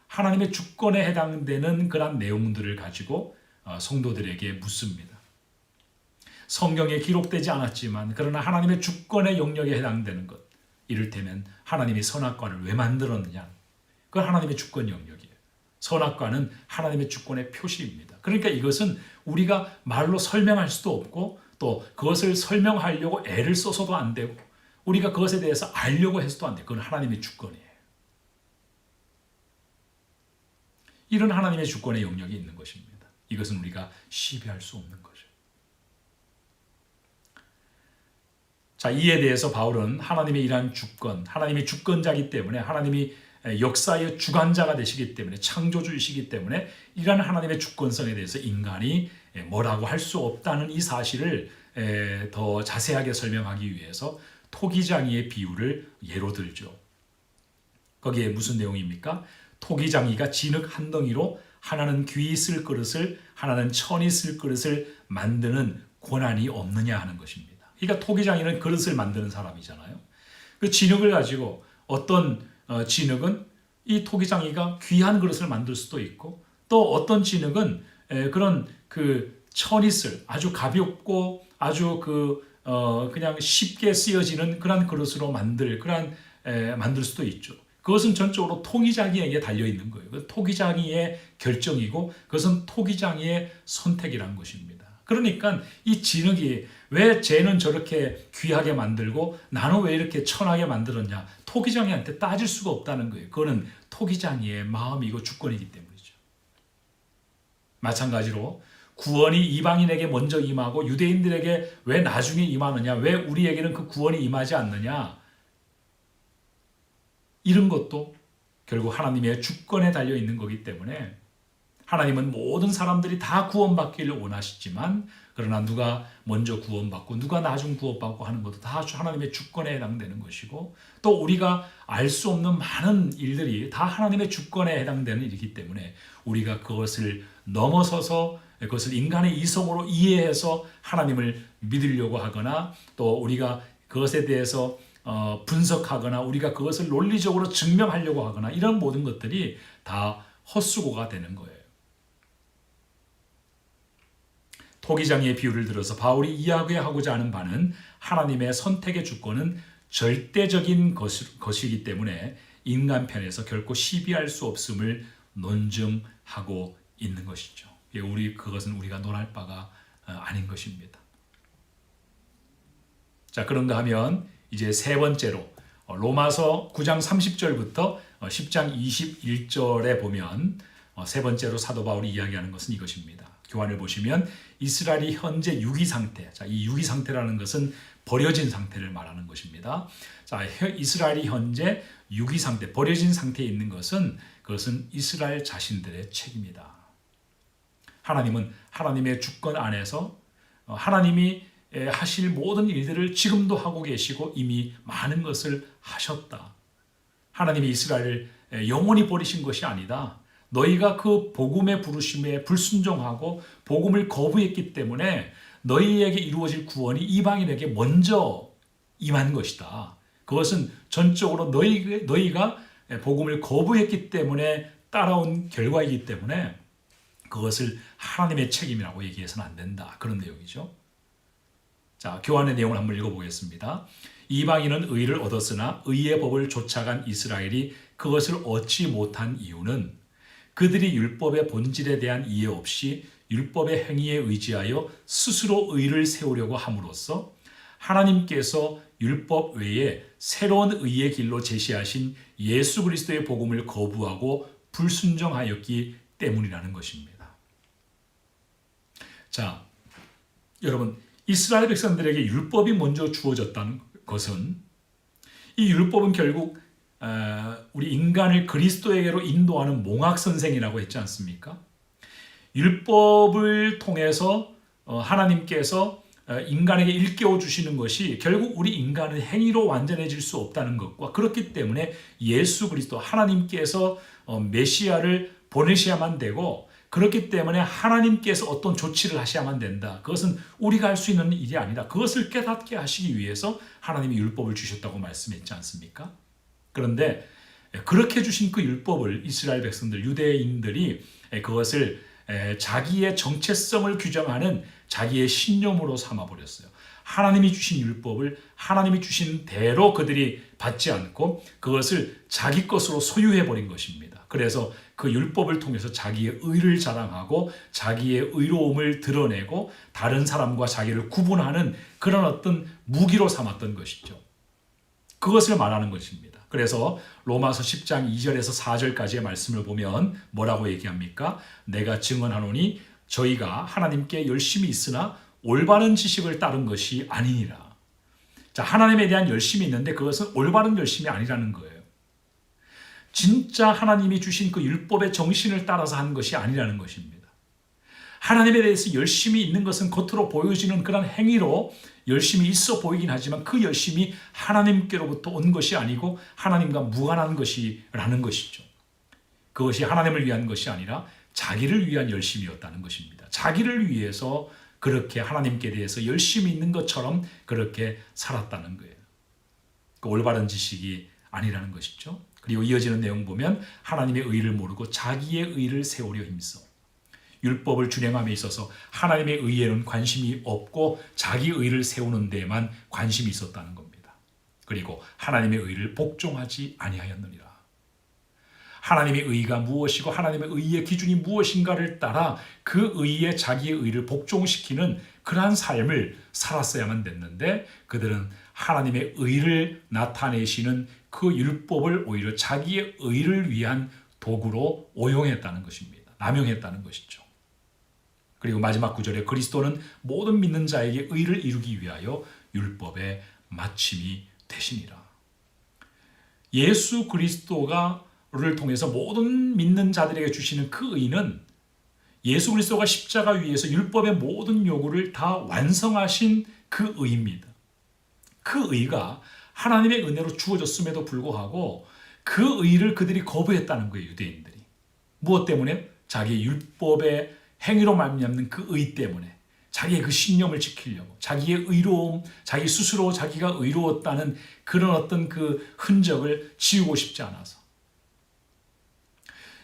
하나님의 주권에 해당되는 그런 내용들을 가지고 성도들에게 묻습니다. 성경에 기록되지 않았지만 그러나 하나님의 주권의 영역에 해당되는 것, 이를테면 하나님이 선악과를 왜 만들었느냐, 그건 하나님의 주권 영역이에요. 선악과는 하나님의 주권의 표시입니다. 그러니까 이것은 우리가 말로 설명할 수도 없고 또 그것을 설명하려고 애를 써서도 안 되고 우리가 그것에 대해서 알려고 해서도 안 돼요. 그건 하나님의 주권이에요. 이런 하나님의 주권의 영역이 있는 것입니다. 이것은 우리가 시비할 수 없는 거죠. 자, 이에 대해서 바울은 하나님의 이러한 주권, 하나님의 주권자이기 때문에 하나님이 역사의 주관자가 되시기 때문에 창조주이시기 때문에 이러한 하나님의 주권성에 대해서 인간이 뭐라고 할 수 없다는 이 사실을 더 자세하게 설명하기 위해서 토기장이의 비유를 예로 들죠. 거기에 무슨 내용입니까? 토기장이가 진흙 한 덩이로 하나는 귀 쓸 그릇을 하나는 천이 쓸 그릇을 만드는 권한이 없느냐 하는 것입니다. 그러니까 토기장이는 그릇을 만드는 사람이잖아요. 그 진흙을 가지고 어떤 진흙은 이 토기장이가 귀한 그릇을 만들 수도 있고 또 어떤 진흙은 그런 그 천이 쓸 아주 가볍고 아주 그냥 쉽게 쓰여지는 그런 그릇으로 만들 수도 있죠. 그것은 전적으로 토기장이에게 달려 있는 거예요. 토기장이의 결정이고 그것은 토기장이의 선택이라는 것입니다. 그러니까 이 진흙이 왜 쟤는 저렇게 귀하게 만들고 나는 왜 이렇게 천하게 만들었냐, 토기장이한테 따질 수가 없다는 거예요. 그거는 토기장이의 마음이고 주권이기 때문이죠. 마찬가지로 구원이 이방인에게 먼저 임하고 유대인들에게 왜 나중에 임하느냐, 왜 우리에게는 그 구원이 임하지 않느냐, 이런 것도 결국 하나님의 주권에 달려 있는 거기 때문에 하나님은 모든 사람들이 다 구원받기를 원하시지만 그러나 누가 먼저 구원받고 누가 나중 구원받고 하는 것도 다 하나님의 주권에 해당되는 것이고 또 우리가 알 수 없는 많은 일들이 다 하나님의 주권에 해당되는 일이기 때문에 우리가 그것을 넘어서서 그것을 인간의 이성으로 이해해서 하나님을 믿으려고 하거나 또 우리가 그것에 대해서 분석하거나 우리가 그것을 논리적으로 증명하려고 하거나 이런 모든 것들이 다 헛수고가 되는 거예요. 토기장이의 비유를 들어서 바울이 이야기하고자 하는 바는 하나님의 선택의 주권은 절대적인 것이기 때문에 인간 편에서 결코 시비할 수 없음을 논증하고 있는 것이죠. 그것은 우리가 논할 바가 아닌 것입니다. 자, 그런가 하면 이제 세 번째로 로마서 9장 30절부터 10장 21절에 보면 세 번째로 사도 바울이 이야기하는 것은 이것입니다. 교환을 보시면 이스라엘이 현재 유기 상태, 자, 이 유기 상태라는 것은 버려진 상태를 말하는 것입니다. 자, 이스라엘이 현재 유기 상태, 버려진 상태에 있는 것은 그것은 이스라엘 자신들의 책임이다. 하나님은 하나님의 주권 안에서 하나님이 하실 모든 일들을 지금도 하고 계시고 이미 많은 것을 하셨다. 하나님이 이스라엘을 영원히 버리신 것이 아니다. 너희가 그 복음의 부르심에 불순종하고 복음을 거부했기 때문에 너희에게 이루어질 구원이 이방인에게 먼저 임한 것이다. 그것은 전적으로 너희가 복음을 거부했기 때문에 따라온 결과이기 때문에 그것을 하나님의 책임이라고 얘기해서는 안 된다. 그런 내용이죠. 자, 교환의 내용을 한번 읽어보겠습니다. 이방인은 의를 얻었으나 의의 법을 쫓아간 이스라엘이 그것을 얻지 못한 이유는 그들이 율법의 본질에 대한 이해 없이 율법의 행위에 의지하여 스스로 의를 세우려고 함으로써 하나님께서 율법 외에 새로운 의의 길로 제시하신 예수 그리스도의 복음을 거부하고 불순종하였기 때문이라는 것입니다. 자, 여러분, 이스라엘 백성들에게 율법이 먼저 주어졌다는 것은 이 율법은 결국 우리 인간을 그리스도에게로 인도하는 몽학 선생이라고 했지 않습니까? 율법을 통해서 하나님께서 인간에게 일깨워 주시는 것이 결국 우리 인간은 행위로 완전해질 수 없다는 것과 그렇기 때문에 예수 그리스도 하나님께서 메시아를 보내셔야만 되고 그렇기 때문에 하나님께서 어떤 조치를 하셔야만 된다. 그것은 우리가 할 수 있는 일이 아니라 그것을 깨닫게 하시기 위해서 하나님이 율법을 주셨다고 말씀했지 않습니까? 그런데 그렇게 주신 그 율법을 이스라엘 백성들, 유대인들이 그것을 자기의 정체성을 규정하는 자기의 신념으로 삼아버렸어요. 하나님이 주신 율법을 하나님이 주신 대로 그들이 받지 않고 그것을 자기 것으로 소유해버린 것입니다. 그래서 그 율법을 통해서 자기의 의를 자랑하고 자기의 의로움을 드러내고 다른 사람과 자기를 구분하는 그런 어떤 무기로 삼았던 것이죠. 그것을 말하는 것입니다. 그래서 로마서 10장 2절에서 4절까지의 말씀을 보면 뭐라고 얘기합니까? 내가 증언하노니 저희가 하나님께 열심히 있으나 올바른 지식을 따른 것이 아니니라. 자, 하나님에 대한 열심이 있는데 그것은 올바른 열심이 아니라는 거예요. 진짜 하나님이 주신 그 율법의 정신을 따라서 한 것이 아니라는 것입니다. 하나님에 대해서 열심히 있는 것은 겉으로 보여지는 그런 행위로 열심히 있어 보이긴 하지만 그 열심이 하나님께로부터 온 것이 아니고 하나님과 무관한 것이라는 것이죠. 그것이 하나님을 위한 것이 아니라 자기를 위한 열심이었다는 것입니다. 자기를 위해서 그렇게 하나님께 대해서 열심히 있는 것처럼 그렇게 살았다는 거예요. 그 올바른 지식이 아니라는 것이죠. 그리고 이어지는 내용 보면 하나님의 의를 모르고 자기의 의를 세우려 힘써 율법을 준행함에 있어서 하나님의 의에는 관심이 없고 자기 의를 세우는 데에만 관심이 있었다는 겁니다. 그리고 하나님의 의를 복종하지 아니하였느니라. 하나님의 의가 무엇이고 하나님의 의의 기준이 무엇인가를 따라 그 의에 자기의 의를 복종시키는 그러한 삶을 살았어야만 됐는데 그들은 하나님의 의를 나타내시는 그 율법을 오히려 자기의 의를 위한 도구로 오용했다는 것입니다. 남용했다는 것이죠. 그리고 마지막 구절에 그리스도는 모든 믿는 자에게 의를 이루기 위하여 율법의 마침이 되시니라. 예수 그리스도를 통해서 모든 믿는 자들에게 주시는 그 의는 예수 그리스도가 십자가 위에서 율법의 모든 요구를 다 완성하신 그 의입니다. 그 의가 하나님의 은혜로 주어졌음에도 불구하고 그 의를 그들이 거부했다는 거예요. 유대인들이. 무엇 때문에? 자기의 율법의 행위로 말미암는 그 의 때문에 자기의 그 신념을 지키려고 자기의 의로움, 자기 스스로 자기가 의로웠다는 그런 어떤 그 흔적을 지우고 싶지 않아서.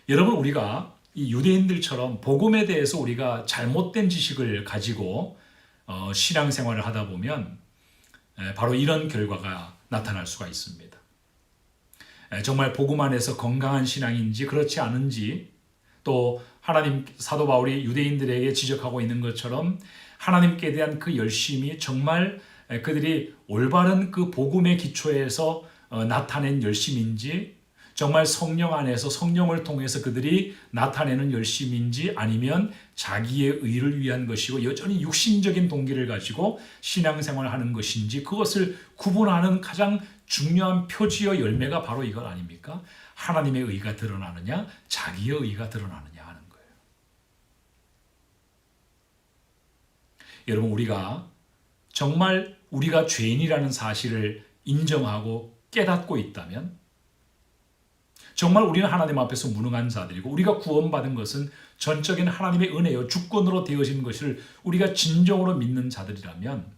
여러분, 우리가 이 유대인들처럼 복음에 대해서 우리가 잘못된 지식을 가지고 신앙생활을 하다 보면 바로 이런 결과가 나타날 수가 있습니다. 정말 복음 안에서 건강한 신앙인지 그렇지 않은지 또 하나님 사도 바울이 유대인들에게 지적하고 있는 것처럼 하나님께 대한 그 열심이 정말 그들이 올바른 그 복음의 기초에서 나타낸 열심인지 정말 성령 안에서 성령을 통해서 그들이 나타내는 열심인지 아니면 자기의 의를 위한 것이고 여전히 육신적인 동기를 가지고 신앙생활을 하는 것인지 그것을 구분하는 가장 중요한 표지와 열매가 바로 이것 아닙니까? 하나님의 의가 드러나느냐 자기의 의가 드러나느냐 하는 거예요. 여러분, 우리가 정말 우리가 죄인이라는 사실을 인정하고 깨닫고 있다면 정말 우리는 하나님 앞에서 무능한 자들이고 우리가 구원받은 것은 전적인 하나님의 은혜요 주권으로 되어진 것을 우리가 진정으로 믿는 자들이라면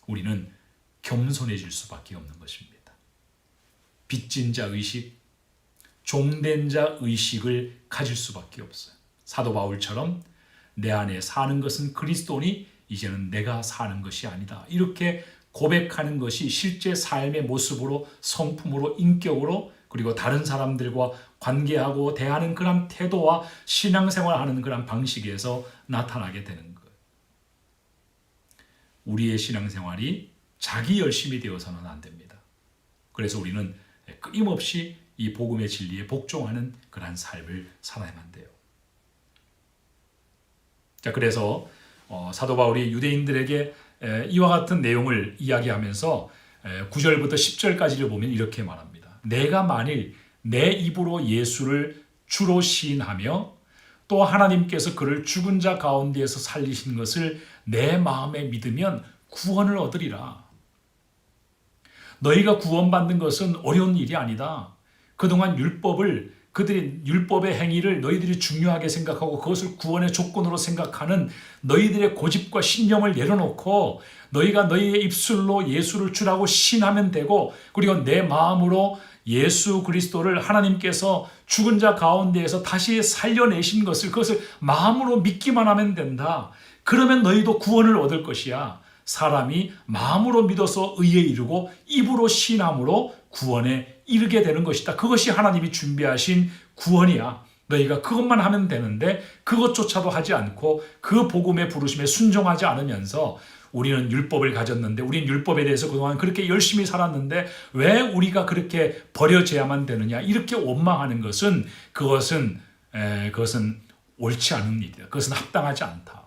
우리는 겸손해질 수밖에 없는 것입니다. 빚진 자 의식, 종된 자 의식을 가질 수밖에 없어요. 사도 바울처럼 내 안에 사는 것은 그리스도니 이제는 내가 사는 것이 아니다. 이렇게 고백하는 것이 실제 삶의 모습으로, 성품으로, 인격으로, 그리고 다른 사람들과 관계하고 대하는 그런 태도와 신앙생활하는 그런 방식에서 나타나게 되는 거예요. 우리의 신앙생활이 자기 열심이 되어서는 안 됩니다. 그래서 우리는 끊임없이 이 복음의 진리에 복종하는 그러한 삶을 살아야만 돼요. 자, 그래서 사도 바울이 유대인들에게 이와 같은 내용을 이야기하면서 9절부터 10절까지를 보면 이렇게 말합니다. 내가 만일 내 입으로 예수를 주로 시인하며 또 하나님께서 그를 죽은 자 가운데에서 살리신 것을 내 마음에 믿으면 구원을 얻으리라. 너희가 구원받는 것은 어려운 일이 아니다. 그동안 그들이 율법의 행위를 너희들이 중요하게 생각하고 그것을 구원의 조건으로 생각하는 너희들의 고집과 신념을 내려놓고 너희가 너희의 입술로 예수를 주라고 신하면 되고 그리고 내 마음으로 예수 그리스도를 하나님께서 죽은 자 가운데에서 다시 살려내신 것을 그것을 마음으로 믿기만 하면 된다. 그러면 너희도 구원을 얻을 것이야. 사람이 마음으로 믿어서 의에 이르고 입으로 신함으로 구원에 이르게 되는 것이다. 그것이 하나님이 준비하신 구원이야. 너희가 그것만 하면 되는데 그것조차도 하지 않고 그 복음의 부르심에 순종하지 않으면서 우리는 율법을 가졌는데 우리는 율법에 대해서 그동안 그렇게 열심히 살았는데 왜 우리가 그렇게 버려져야만 되느냐 이렇게 원망하는 것은 그것은 옳지 않은 일이다. 그것은 합당하지 않다.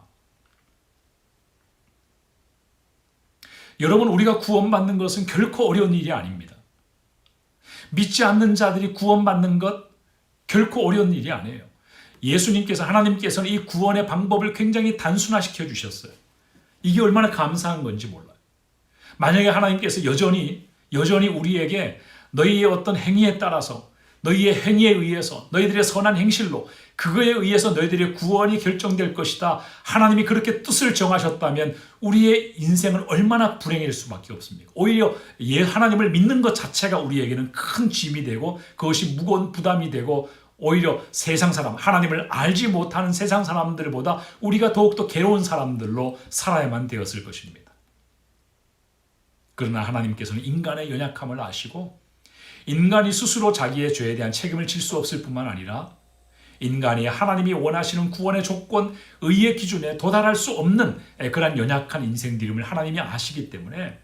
여러분, 우리가 구원받는 것은 결코 어려운 일이 아닙니다. 믿지 않는 자들이 구원받는 것 결코 어려운 일이 아니에요. 하나님께서는 이 구원의 방법을 굉장히 단순화시켜 주셨어요. 이게 얼마나 감사한 건지 몰라요. 만약에 하나님께서 여전히 우리에게 너희의 어떤 행위에 따라서 너희의 행위에 의해서 너희들의 선한 행실로 그거에 의해서 너희들의 구원이 결정될 것이다. 하나님이 그렇게 뜻을 정하셨다면 우리의 인생은 얼마나 불행할 수밖에 없습니까? 오히려 하나님을 믿는 것 자체가 우리에게는 큰 짐이 되고 그것이 무거운 부담이 되고 오히려 세상 사람, 하나님을 알지 못하는 세상 사람들보다 우리가 더욱더 괴로운 사람들로 살아야만 되었을 것입니다. 그러나 하나님께서는 인간의 연약함을 아시고 인간이 스스로 자기의 죄에 대한 책임을 질 수 없을 뿐만 아니라 인간이 하나님이 원하시는 구원의 조건, 의의 기준에 도달할 수 없는 그런 연약한 인생들임을 하나님이 아시기 때문에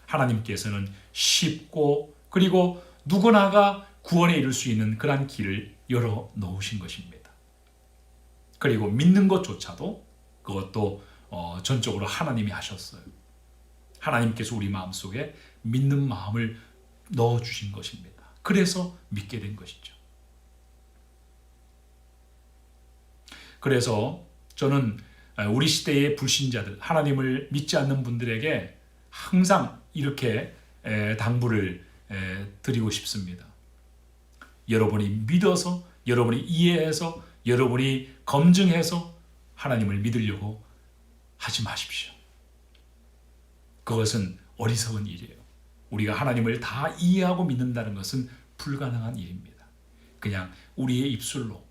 하나님께서는 쉽고 그리고 누구나가 구원에 이를 수 있는 그런 길을 열어 놓으신 것입니다. 그리고 믿는 것조차도 그것도 전적으로 하나님이 하셨어요. 하나님께서 우리 마음속에 믿는 마음을 넣어주신 것입니다. 그래서 믿게 된 것이죠. 그래서 저는 우리 시대의 불신자들, 하나님을 믿지 않는 분들에게 항상 이렇게 당부를 드리고 싶습니다. 여러분이 믿어서, 여러분이 이해해서, 여러분이 검증해서 하나님을 믿으려고 하지 마십시오. 그것은 어리석은 일이에요. 우리가 하나님을 다 이해하고 믿는다는 것은 불가능한 일입니다. 그냥 우리의 입술로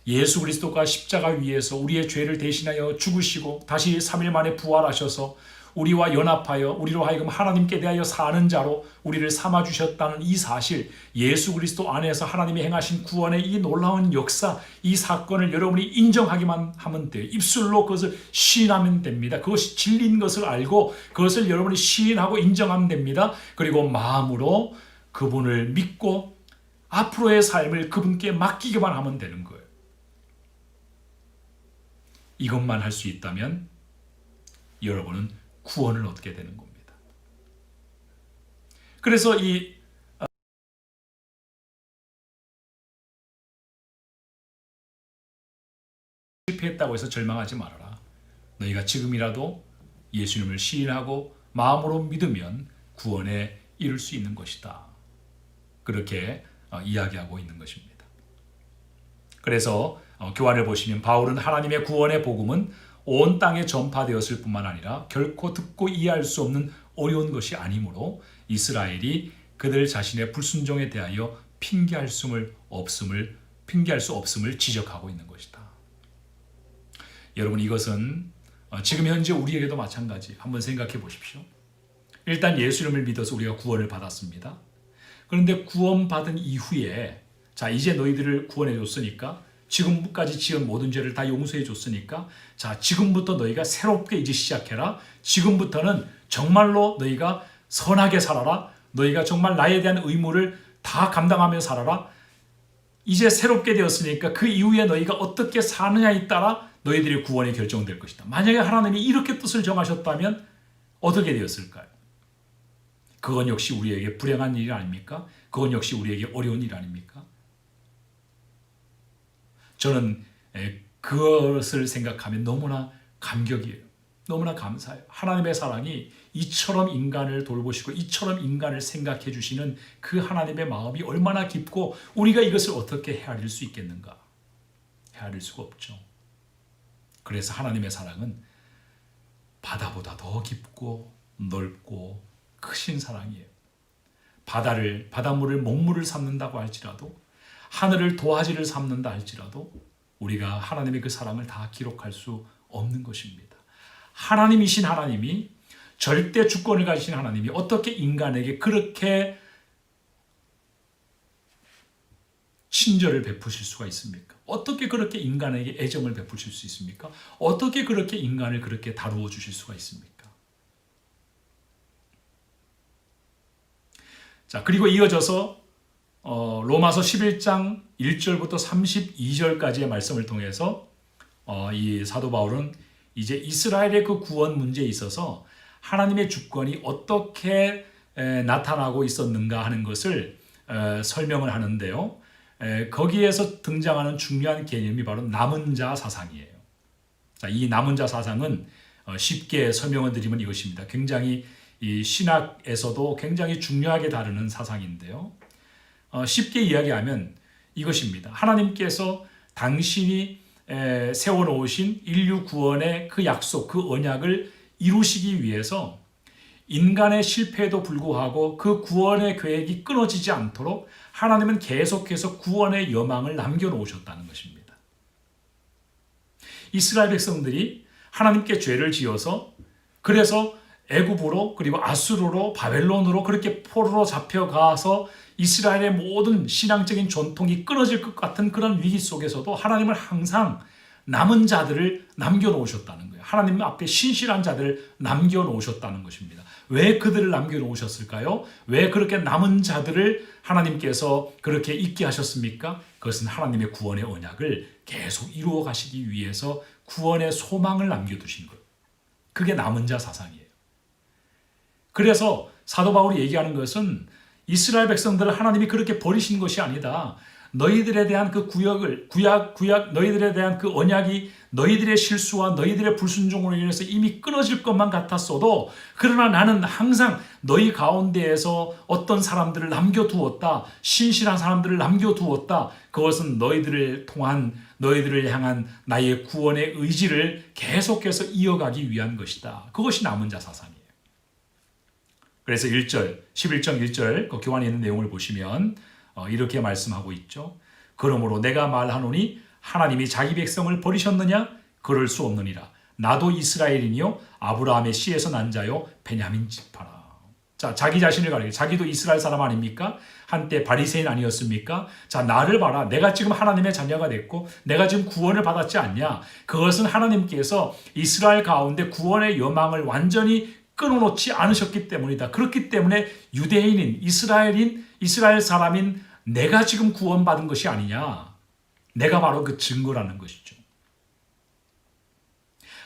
예수 그리스도가 십자가 위에서 우리의 죄를 대신하여 죽으시고 다시 3일 만에 부활하셔서 우리와 연합하여 우리로 하여금 하나님께 대하여 사는 자로 우리를 삼아주셨다는 이 사실, 예수 그리스도 안에서 하나님이 행하신 구원의 이 놀라운 역사, 이 사건을 여러분이 인정하기만 하면 돼요. 입술로 그것을 시인하면 됩니다. 그것이 진리인 것을 알고 그것을 여러분이 시인하고 인정하면 됩니다. 그리고 마음으로 그분을 믿고 앞으로의 삶을 그분께 맡기기만 하면 되는 거예요. 이것만 할 수 있다면 여러분은 구원을 얻게 되는 겁니다. 그래서 실패했다고 해서 절망하지 말아라. 너희가 지금이라도 예수님을 시인하고 마음으로 믿으면 구원에 이를 수 있는 것이다. 그렇게 이야기하고 있는 것입니다. 그래서 교환을 보시면 바울은 하나님의 구원의 복음은 온 땅에 전파되었을 뿐만 아니라 결코 듣고 이해할 수 없는 어려운 것이 아니므로 이스라엘이 그들 자신의 불순종에 대하여 핑계할 수 없음을 지적하고 있는 것이다. 여러분, 이것은 지금 현재 우리에게도 마찬가지. 한번 생각해 보십시오. 일단 예수 이름을 믿어서 우리가 구원을 받았습니다. 그런데 구원받은 이후에 자, 이제 너희들을 구원해 줬으니까, 지금까지 지은 모든 죄를 다 용서해 줬으니까, 자, 지금부터 너희가 새롭게 이제 시작해라. 지금부터는 정말로 너희가 선하게 살아라. 너희가 정말 나에 대한 의무를 다 감당하며 살아라. 이제 새롭게 되었으니까 그 이후에 너희가 어떻게 사느냐에 따라 너희들의 구원이 결정될 것이다. 만약에 하나님이 이렇게 뜻을 정하셨다면 어떻게 되었을까요? 그건 역시 우리에게 불행한 일이 아닙니까? 그건 역시 우리에게 어려운 일 아닙니까? 저는 그것을 생각하면 너무나 감격이에요. 너무나 감사해요. 하나님의 사랑이 이처럼 인간을 돌보시고 이처럼 인간을 생각해 주시는 그 하나님의 마음이 얼마나 깊고 우리가 이것을 어떻게 헤아릴 수 있겠는가? 헤아릴 수가 없죠. 그래서 하나님의 사랑은 바다보다 더 깊고 넓고 크신 사랑이에요. 바닷물을 먹물을 삼는다고 할지라도, 하늘을 도화지를 삼는다 할지라도 우리가 하나님의 그 사랑을 다 기록할 수 없는 것입니다. 하나님이신 하나님이, 절대 주권을 가지신 하나님이 어떻게 인간에게 그렇게 친절을 베푸실 수가 있습니까? 어떻게 그렇게 인간에게 애정을 베푸실 수 있습니까? 어떻게 그렇게 인간을 그렇게 다루어 주실 수가 있습니까? 자, 그리고 이어져서 로마서 11장 1절부터 32절까지의 말씀을 통해서 이 사도 바울은 이제 이스라엘의 그 구원 문제에 있어서 하나님의 주권이 어떻게 나타나고 있었는가 하는 것을 설명을 하는데요. 거기에서 등장하는 중요한 개념이 바로 남은 자 사상이에요. 자, 이 남은 자 사상은 쉽게 설명을 드리면 이것입니다. 굉장히 이 신학에서도 굉장히 중요하게 다루는 사상인데요. 쉽게 이야기하면 이것입니다. 하나님께서 당신이 세워놓으신 인류 구원의 그 약속, 그 언약을 이루시기 위해서 인간의 실패에도 불구하고 그 구원의 계획이 끊어지지 않도록 하나님은 계속해서 구원의 여망을 남겨놓으셨다는 것입니다. 이스라엘 백성들이 하나님께 죄를 지어서, 그래서 애굽으로 그리고 아수르로 바벨론으로 그렇게 포로로 잡혀가서 이스라엘의 모든 신앙적인 전통이 끊어질 것 같은 그런 위기 속에서도 하나님은 항상 남은 자들을 남겨놓으셨다는 거예요. 하나님 앞에 신실한 자들을 남겨놓으셨다는 것입니다. 왜 그들을 남겨놓으셨을까요? 왜 그렇게 남은 자들을 하나님께서 그렇게 있게 하셨습니까? 그것은 하나님의 구원의 언약을 계속 이루어 가시기 위해서 구원의 소망을 남겨두신 거예요. 그게 남은 자 사상이에요. 그래서 사도 바울이 얘기하는 것은 이스라엘 백성들을 하나님이 그렇게 버리신 것이 아니다. 너희들에 대한 그 너희들에 대한 그 언약이 너희들의 실수와 너희들의 불순종으로 인해서 이미 끊어질 것만 같았어도, 그러나 나는 항상 너희 가운데에서 어떤 사람들을 남겨두었다. 신실한 사람들을 남겨두었다. 그것은 너희들을 통한, 너희들을 향한 나의 구원의 의지를 계속해서 이어가기 위한 것이다. 그것이 남은 자 사상이에요. 그래서 1절, 11장 1절 그 교환에 있는 내용을 보시면 이렇게 말씀하고 있죠. 그러므로 내가 말하노니 하나님이 자기 백성을 버리셨느냐? 그럴 수 없느니라. 나도 이스라엘이니요 아브라함의 씨에서 난 자요 베냐민 지파라. 자, 자기 자신을 가리켜, 자기도 이스라엘 사람 아닙니까? 한때 바리새인 아니었습니까? 자, 나를 봐라. 내가 지금 하나님의 자녀가 됐고 내가 지금 구원을 받았지 않냐? 그것은 하나님께서 이스라엘 가운데 구원의 여망을 완전히 끊어놓지 않으셨기 때문이다. 그렇기 때문에 유대인인, 이스라엘 사람인 내가 지금 구원받은 것이 아니냐. 내가 바로 그 증거라는 것이죠.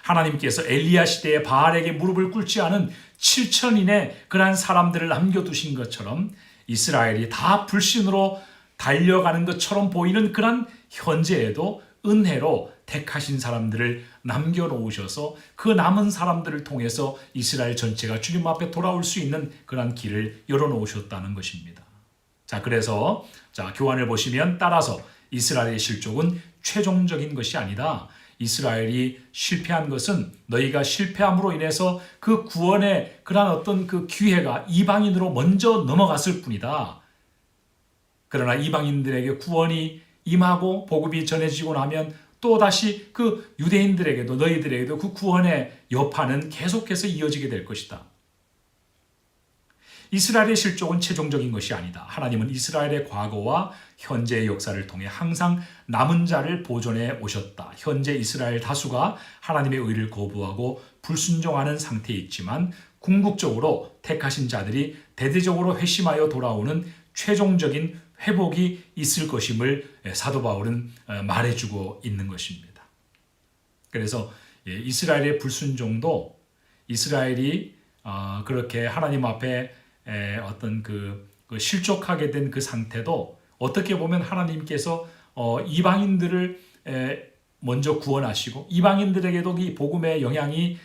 하나님께서 엘리야 시대에 바알에게 무릎을 꿇지 않은 7천인의 그러한 사람들을 남겨두신 것처럼 이스라엘이 다 불신으로 달려가는 것처럼 보이는 그런 현재에도 은혜로 택하신 사람들을 남겨놓으셔서 그 남은 사람들을 통해서 이스라엘 전체가 주님 앞에 돌아올 수 있는 그런 길을 열어놓으셨다는 것입니다. 자, 그래서 교환을 보시면 따라서 이스라엘의 실족은 최종적인 것이 아니다. 이스라엘이 실패한 것은 너희가 실패함으로 인해서 그 구원의 그러한 어떤 그 기회가 이방인으로 먼저 넘어갔을 뿐이다. 그러나 이방인들에게 구원이 임하고 복음이 전해지고 나면 또다시 그 유대인들에게도 너희들에게도 그 구원의 여파는 계속해서 이어지게 될 것이다. 이스라엘의 실족은 최종적인 것이 아니다. 하나님은 이스라엘의 과거와 현재의 역사를 통해 항상 남은 자를 보존해 오셨다. 현재 이스라엘 다수가 하나님의 의를 거부하고 불순종하는 상태에 있지만 궁극적으로 택하신 자들이 대대적으로 회심하여 돌아오는 최종적인 회복이 있을 것임을 사도 바울은 말해주고 있는 것입니다. 그래서 이스라엘의 불순종도 이스라엘이 그렇게 하나님 앞에 어떤 그 실족하게 된 그 상태도 어떻게 보면 하나님께서 이방인들을 먼저 구원하시고 이방인들에게도 이 복음의 영향이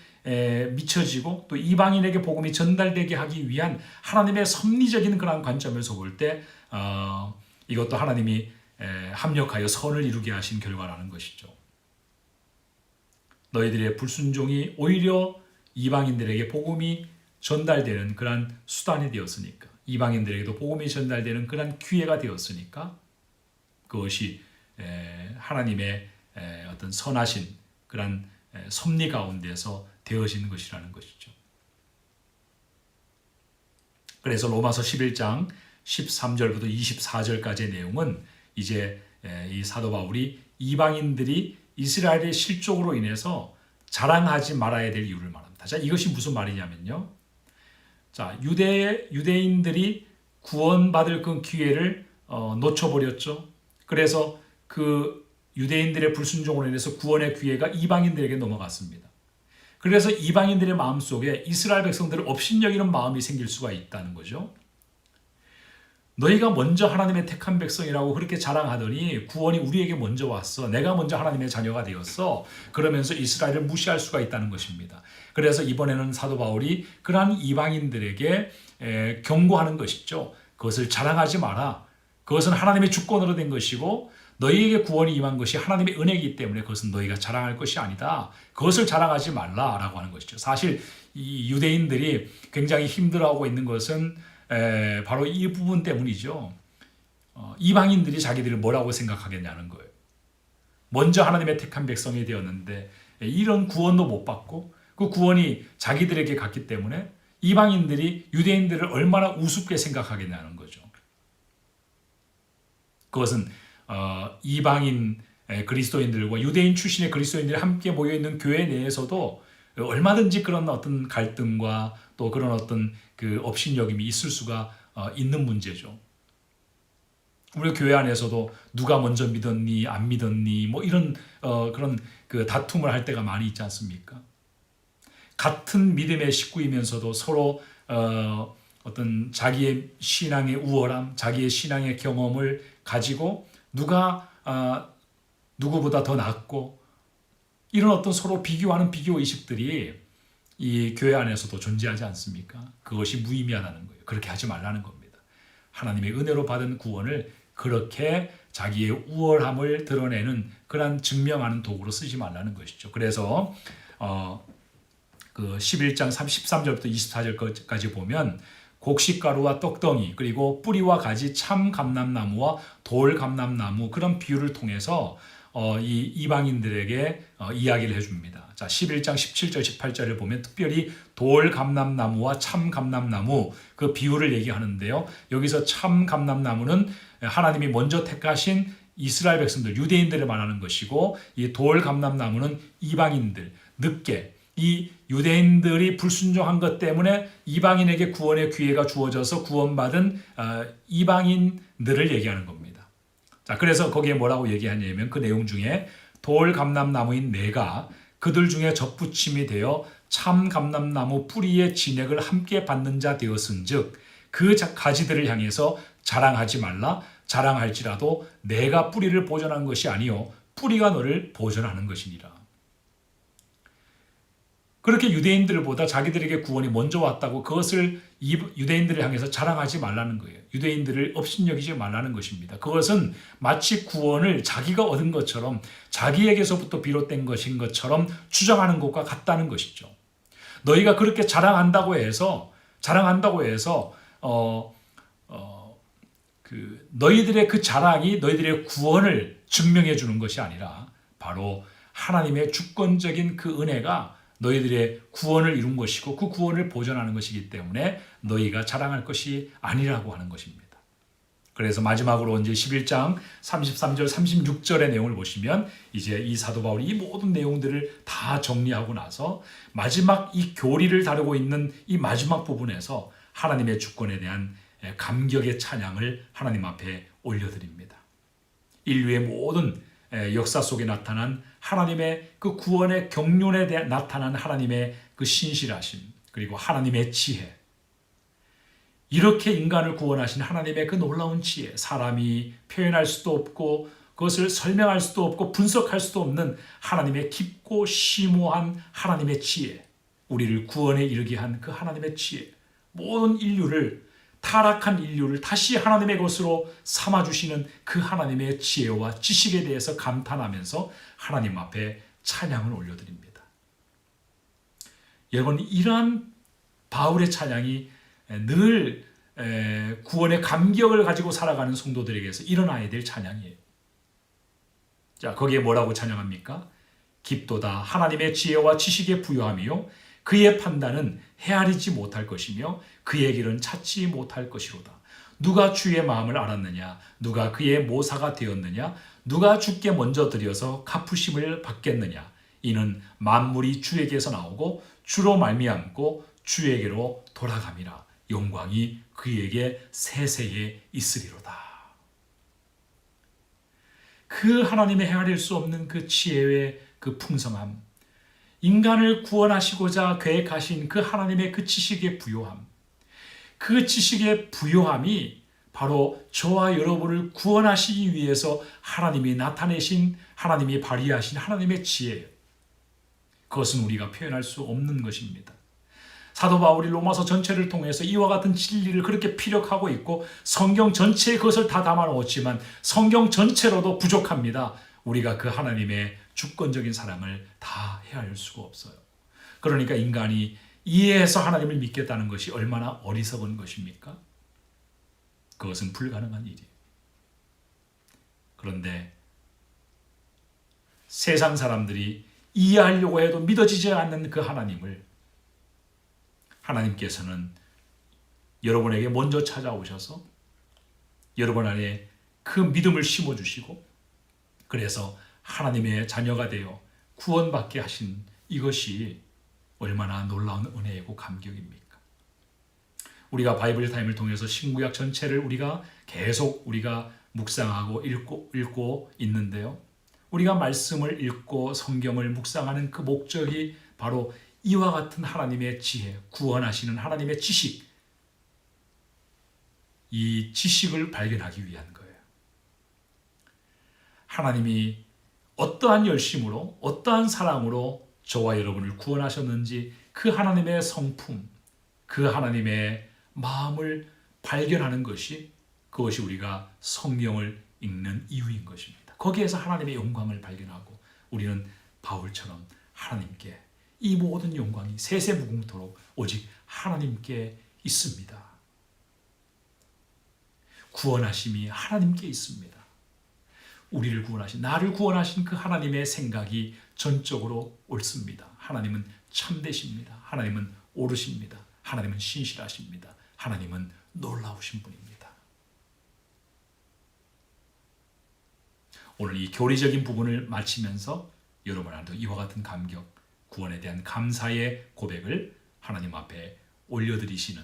미쳐지고 또 이방인에게 복음이 전달되게 하기 위한 하나님의 섭리적인 그런 관점에서 볼 때 이것도 하나님이 합력하여 선을 이루게 하신 결과라는 것이죠. 너희들의 불순종이 오히려 이방인들에게 복음이 전달되는 그런 수단이 되었으니까 이방인들에게도 복음이 전달되는 그런 기회가 되었으니까 그것이 하나님의 어떤 선하신 그런 섭리 가운데서 되어진 것이라는 것이죠. 그래서 로마서 11장 13절부터 24절까지의 내용은 이제 이 사도 바울이 이방인들이 이스라엘의 실족으로 인해서 자랑하지 말아야 될 이유를 말합니다. 자, 이것이 무슨 말이냐면요. 자, 유대인들이 구원받을 그 기회를 놓쳐버렸죠. 그래서 그 유대인들의 불순종으로 인해서 구원의 기회가 이방인들에게 넘어갔습니다. 그래서 이방인들의 마음속에 이스라엘 백성들을 업신여기는 마음이 생길 수가 있다는 거죠. 너희가 먼저 하나님의 택한 백성이라고 그렇게 자랑하더니 구원이 우리에게 먼저 왔어. 내가 먼저 하나님의 자녀가 되었어. 그러면서 이스라엘을 무시할 수가 있다는 것입니다. 그래서 이번에는 사도 바울이 그러한 이방인들에게 경고하는 것이죠. 그것을 자랑하지 마라. 그것은 하나님의 주권으로 된 것이고 너희에게 구원이 임한 것이 하나님의 은혜이기 때문에 그것은 너희가 자랑할 것이 아니다. 그것을 자랑하지 말라라고 하는 것이죠. 사실 이 유대인들이 굉장히 힘들어하고 있는 것은 바로 이 부분 때문이죠. 이방인들이 자기들을 뭐라고 생각하겠냐는 거예요. 먼저 하나님의 택한 백성이 되었는데 이런 구원도 못 받고 그 구원이 자기들에게 갔기 때문에 이방인들이 유대인들을 얼마나 우습게 생각하겠냐는 거죠. 그것은 이방인 그리스도인들과 유대인 출신의 그리스도인들이 함께 모여있는 교회 내에서도 얼마든지 그런 어떤 갈등과 또 그런 어떤 그 업신여김이 있을 수가 있는 문제죠. 우리 교회 안에서도 누가 먼저 믿었니 안 믿었니 뭐 이런 그런 그 다툼을 할 때가 많이 있지 않습니까? 같은 믿음의 식구이면서도 서로 어떤 자기의 신앙의 우월함, 자기의 신앙의 경험을 가지고 누가 누구보다 더 낫고 이런 어떤 서로 비교하는 비교 의식들이 이 교회 안에서도 존재하지 않습니까? 그것이 무의미하다는 거예요. 그렇게 하지 말라는 겁니다. 하나님의 은혜로 받은 구원을 그렇게 자기의 우월함을 드러내는 그런 증명하는 도구로 쓰지 말라는 것이죠. 그래서 그 11장 13절부터 24절까지 보면 곡식가루와 떡덩이 그리고 뿌리와 가지 참 감람나무와 돌 감람나무 그런 비유를 통해서 이 이방인들에게 이야기를 해줍니다. 자, 11장 17절 18절을 보면 특별히 돌 감람나무와 참 감람나무 그 비유를 얘기하는데요. 여기서 참 감람나무는 하나님이 먼저 택하신 이스라엘 백성들 유대인들을 말하는 것이고 이 돌 감람나무는 이방인들 늦게 이 유대인들이 불순종한 것 때문에 이방인에게 구원의 기회가 주어져서 구원받은 이방인들을 얘기하는 겁니다. 자, 그래서 거기에 뭐라고 얘기하냐면 그 내용 중에 돌 감람나무인 내가 그들 중에 접붙임이 되어 참 감람나무 뿌리의 진액을 함께 받는 자 되었은즉 그 가지들을 향해서 자랑하지 말라. 자랑할지라도 내가 뿌리를 보존한 것이 아니요 뿌리가 너를 보존하는 것이니라. 그렇게 유대인들보다 자기들에게 구원이 먼저 왔다고 그것을 유대인들을 향해서 자랑하지 말라는 거예요. 유대인들을 업신여기지 말라는 것입니다. 그것은 마치 구원을 자기가 얻은 것처럼 자기에게서부터 비롯된 것인 것처럼 주장하는 것과 같다는 것이죠. 너희가 그렇게 자랑한다고 해서 너희들의 그 자랑이 너희들의 구원을 증명해 주는 것이 아니라 바로 하나님의 주권적인 그 은혜가 너희들의 구원을 이룬 것이고 그 구원을 보존하는 것이기 때문에 너희가 자랑할 것이 아니라고 하는 것입니다. 그래서 마지막으로 이제 11장 33절 36절의 내용을 보시면 이제 이 사도 바울이 이 모든 내용들을 다 정리하고 나서 마지막 이 교리를 다루고 있는 이 마지막 부분에서 하나님의 주권에 대한 감격의 찬양을 하나님 앞에 올려드립니다. 인류의 모든 역사 속에 나타난 하나님의 그 구원의 경륜에 대해 나타난 하나님의 그 신실하심, 그리고 하나님의 지혜, 이렇게 인간을 구원하신 하나님의 그 놀라운 지혜, 사람이 표현할 수도 없고 그것을 설명할 수도 없고 분석할 수도 없는 하나님의 깊고 심오한 하나님의 지혜, 우리를 구원에 이르게 한 그 하나님의 지혜, 모든 인류를, 타락한 인류를 다시 하나님의 것으로 삼아주시는 그 하나님의 지혜와 지식에 대해서 감탄하면서 하나님 앞에 찬양을 올려드립니다. 여러분, 이러한 바울의 찬양이 늘 구원의 감격을 가지고 살아가는 성도들에게서 일어나야 될 찬양이에요. 자, 거기에 뭐라고 찬양합니까? 깊도다 하나님의 지혜와 지식의 부요함이요 그의 판단은 헤아리지 못할 것이며 그의 길은 찾지 못할 것이로다. 누가 주의 마음을 알았느냐? 누가 그의 모사가 되었느냐? 누가 주께 먼저 드려서 갚으심을 받겠느냐? 이는 만물이 주에게서 나오고 주로 말미암고 주에게로 돌아감이라. 영광이 그에게 세세에 있으리로다. 그 하나님의 헤아릴 수 없는 그 지혜의 그 풍성함, 인간을 구원하시고자 계획하신 그 하나님의 그 지식의 부요함, 그 지식의 부요함이 바로 저와 여러분을 구원하시기 위해서 하나님이 나타내신, 하나님이 발휘하신 하나님의 지혜예요. 그것은 우리가 표현할 수 없는 것입니다. 사도 바울이 로마서 전체를 통해서 이와 같은 진리를 그렇게 피력하고 있고 성경 전체에 그것을 다 담아놓았지만 성경 전체로도 부족합니다. 우리가 그 하나님의 주권적인 사랑을 다 헤아릴 수가 없어요. 그러니까 인간이 이해해서 하나님을 믿겠다는 것이 얼마나 어리석은 것입니까? 그것은 불가능한 일이에요. 그런데 세상 사람들이 이해하려고 해도 믿어지지 않는 그 하나님을 하나님께서는 여러분에게 먼저 찾아오셔서 여러분 안에 그 믿음을 심어주시고 그래서 하나님의 자녀가 되어 구원받게 하신 이것이 얼마나 놀라운 은혜이고 감격입니까? 우리가 바이블 타임을 통해서 신구약 전체를 우리가 계속 묵상하고 읽고 있는데요. 우리가 말씀을 읽고 성경을 묵상하는 그 목적이 바로 이와 같은 하나님의 지혜, 구원하시는 하나님의 지식, 이 지식을 발견하기 위한 거예요. 하나님이 어떠한 열심으로, 어떠한 사랑으로 저와 여러분을 구원하셨는지 그 하나님의 성품, 그 하나님의 마음을 발견하는 것이 그것이 우리가 성경을 읽는 이유인 것입니다. 거기에서 하나님의 영광을 발견하고 우리는 바울처럼 하나님께 이 모든 영광이 세세무궁토록 오직 하나님께 있습니다. 구원하심이 하나님께 있습니다. 우리를 구원하신, 나를 구원하신 그 하나님의 생각이 전적으로 옳습니다. 하나님은 참되십니다. 하나님은 옳으십니다. 하나님은 신실하십니다. 하나님은 놀라우신 분입니다. 오늘 이 교리적인 부분을 마치면서 여러분한테 이와 같은 감격, 구원에 대한 감사의 고백을 하나님 앞에 올려드리시는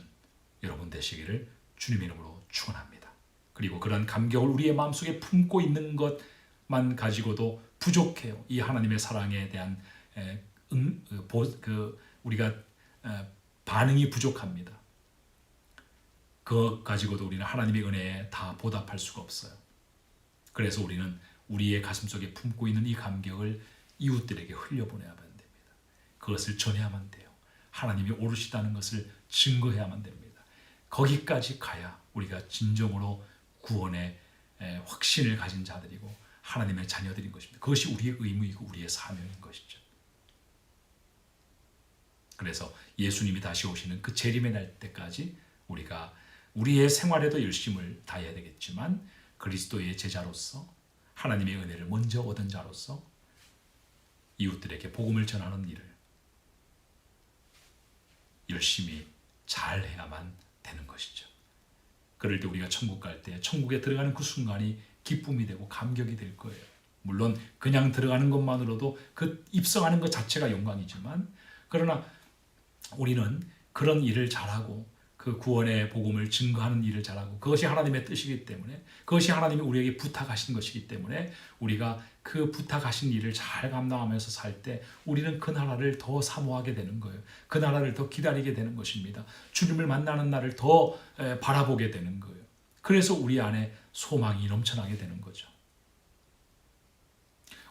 여러분 되시기를 주님의 이름으로 축원합니다. 그리고 그런 감격을 우리의 마음속에 품고 있는 것만 가지고도 부족해요. 이 하나님의 사랑에 대한 우리가 반응이 부족합니다. 그것 가지고도 우리는 하나님의 은혜에 다 보답할 수가 없어요. 그래서 우리는 우리의 가슴속에 품고 있는 이 감격을 이웃들에게 흘려보내야 됩니다. 그것을 전해야만 돼요. 하나님이 옳으시다는 것을 증거해야만 됩니다. 거기까지 가야 우리가 진정으로 구원의 확신을 가진 자들이고 하나님의 자녀들인 것입니다. 그것이 우리의 의무이고 우리의 사명인 것이죠. 그래서 예수님이 다시 오시는 그 재림의 날 때까지 우리가 우리의 생활에도 열심을 다해야 되겠지만 그리스도의 제자로서 하나님의 은혜를 먼저 얻은 자로서 이웃들에게 복음을 전하는 일을 열심히 잘 해야만 되는 것이죠. 그럴 때 우리가 천국 갈 때 천국에 들어가는 그 순간이 기쁨이 되고 감격이 될 거예요. 물론 그냥 들어가는 것만으로도 그 입성하는 것 자체가 영광이지만 그러나 우리는 그런 일을 잘하고 그 구원의 복음을 증거하는 일을 잘하고 그것이 하나님의 뜻이기 때문에 그것이 하나님이 우리에게 부탁하신 것이기 때문에 우리가 그 부탁하신 일을 잘 감당하면서 살 때 우리는 그 나라를 더 사모하게 되는 거예요. 그 나라를 더 기다리게 되는 것입니다. 주님을 만나는 날을 더 바라보게 되는 거예요. 그래서 우리 안에 소망이 넘쳐나게 되는 거죠.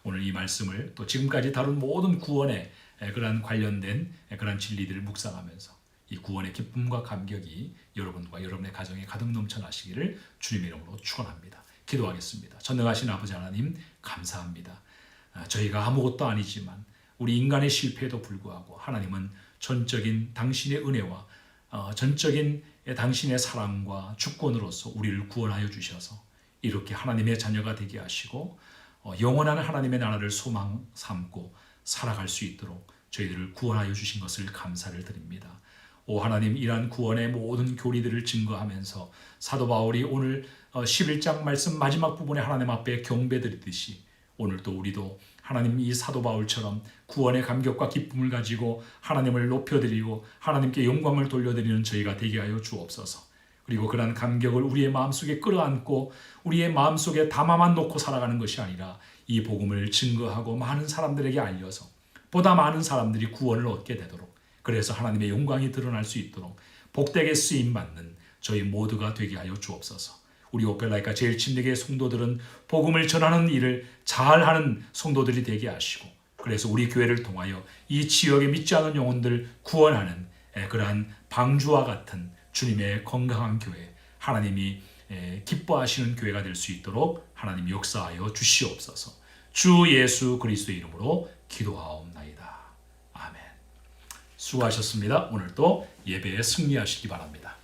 오늘 이 말씀을 또 지금까지 다룬 모든 구원에 그러한 관련된 그러한 진리들을 묵상하면서 이 구원의 기쁨과 감격이 여러분과 여러분의 가정에 가득 넘쳐나시기를 주님의 이름으로 축원합니다. 기도하겠습니다. 전능하신 아버지 하나님 감사합니다. 저희가 아무것도 아니지만 우리 인간의 실패에도 불구하고 하나님은 전적인 당신의 은혜와 전적인 당신의 사랑과 주권으로서 우리를 구원하여 주셔서 이렇게 하나님의 자녀가 되게 하시고 영원한 하나님의 나라를 소망 삼고 살아갈 수 있도록 저희들을 구원하여 주신 것을 감사를 드립니다. 오 하나님, 이러한 구원의 모든 교리들을 증거하면서 사도 바울이 오늘 11장 말씀 마지막 부분에 하나님 앞에 경배드리듯이 오늘도 우리도 하나님 이 사도 바울처럼 구원의 감격과 기쁨을 가지고 하나님을 높여드리고 하나님께 영광을 돌려드리는 저희가 되게 하여 주옵소서. 그리고 그러한 감격을 우리의 마음속에 끌어안고 우리의 마음속에 담아만 놓고 살아가는 것이 아니라 이 복음을 증거하고 많은 사람들에게 알려서 보다 많은 사람들이 구원을 얻게 되도록, 그래서 하나님의 영광이 드러날 수 있도록 복되게 쓰임받는 저희 모두가 되게 하여 주옵소서. 우리 오펠라이카 제일 침례교회 성도들은 복음을 전하는 일을 잘하는 성도들이 되게 하시고, 그래서 우리 교회를 통하여 이 지역에 믿지 않은 영혼들 구원하는 그러한 방주와 같은 주님의 건강한 교회, 하나님이 기뻐하시는 교회가 될 수 있도록 하나님 역사하여 주시옵소서. 주 예수 그리스도의 이름으로 기도하옵나이다. 아멘. 수고하셨습니다. 오늘도 예배에 승리하시기 바랍니다.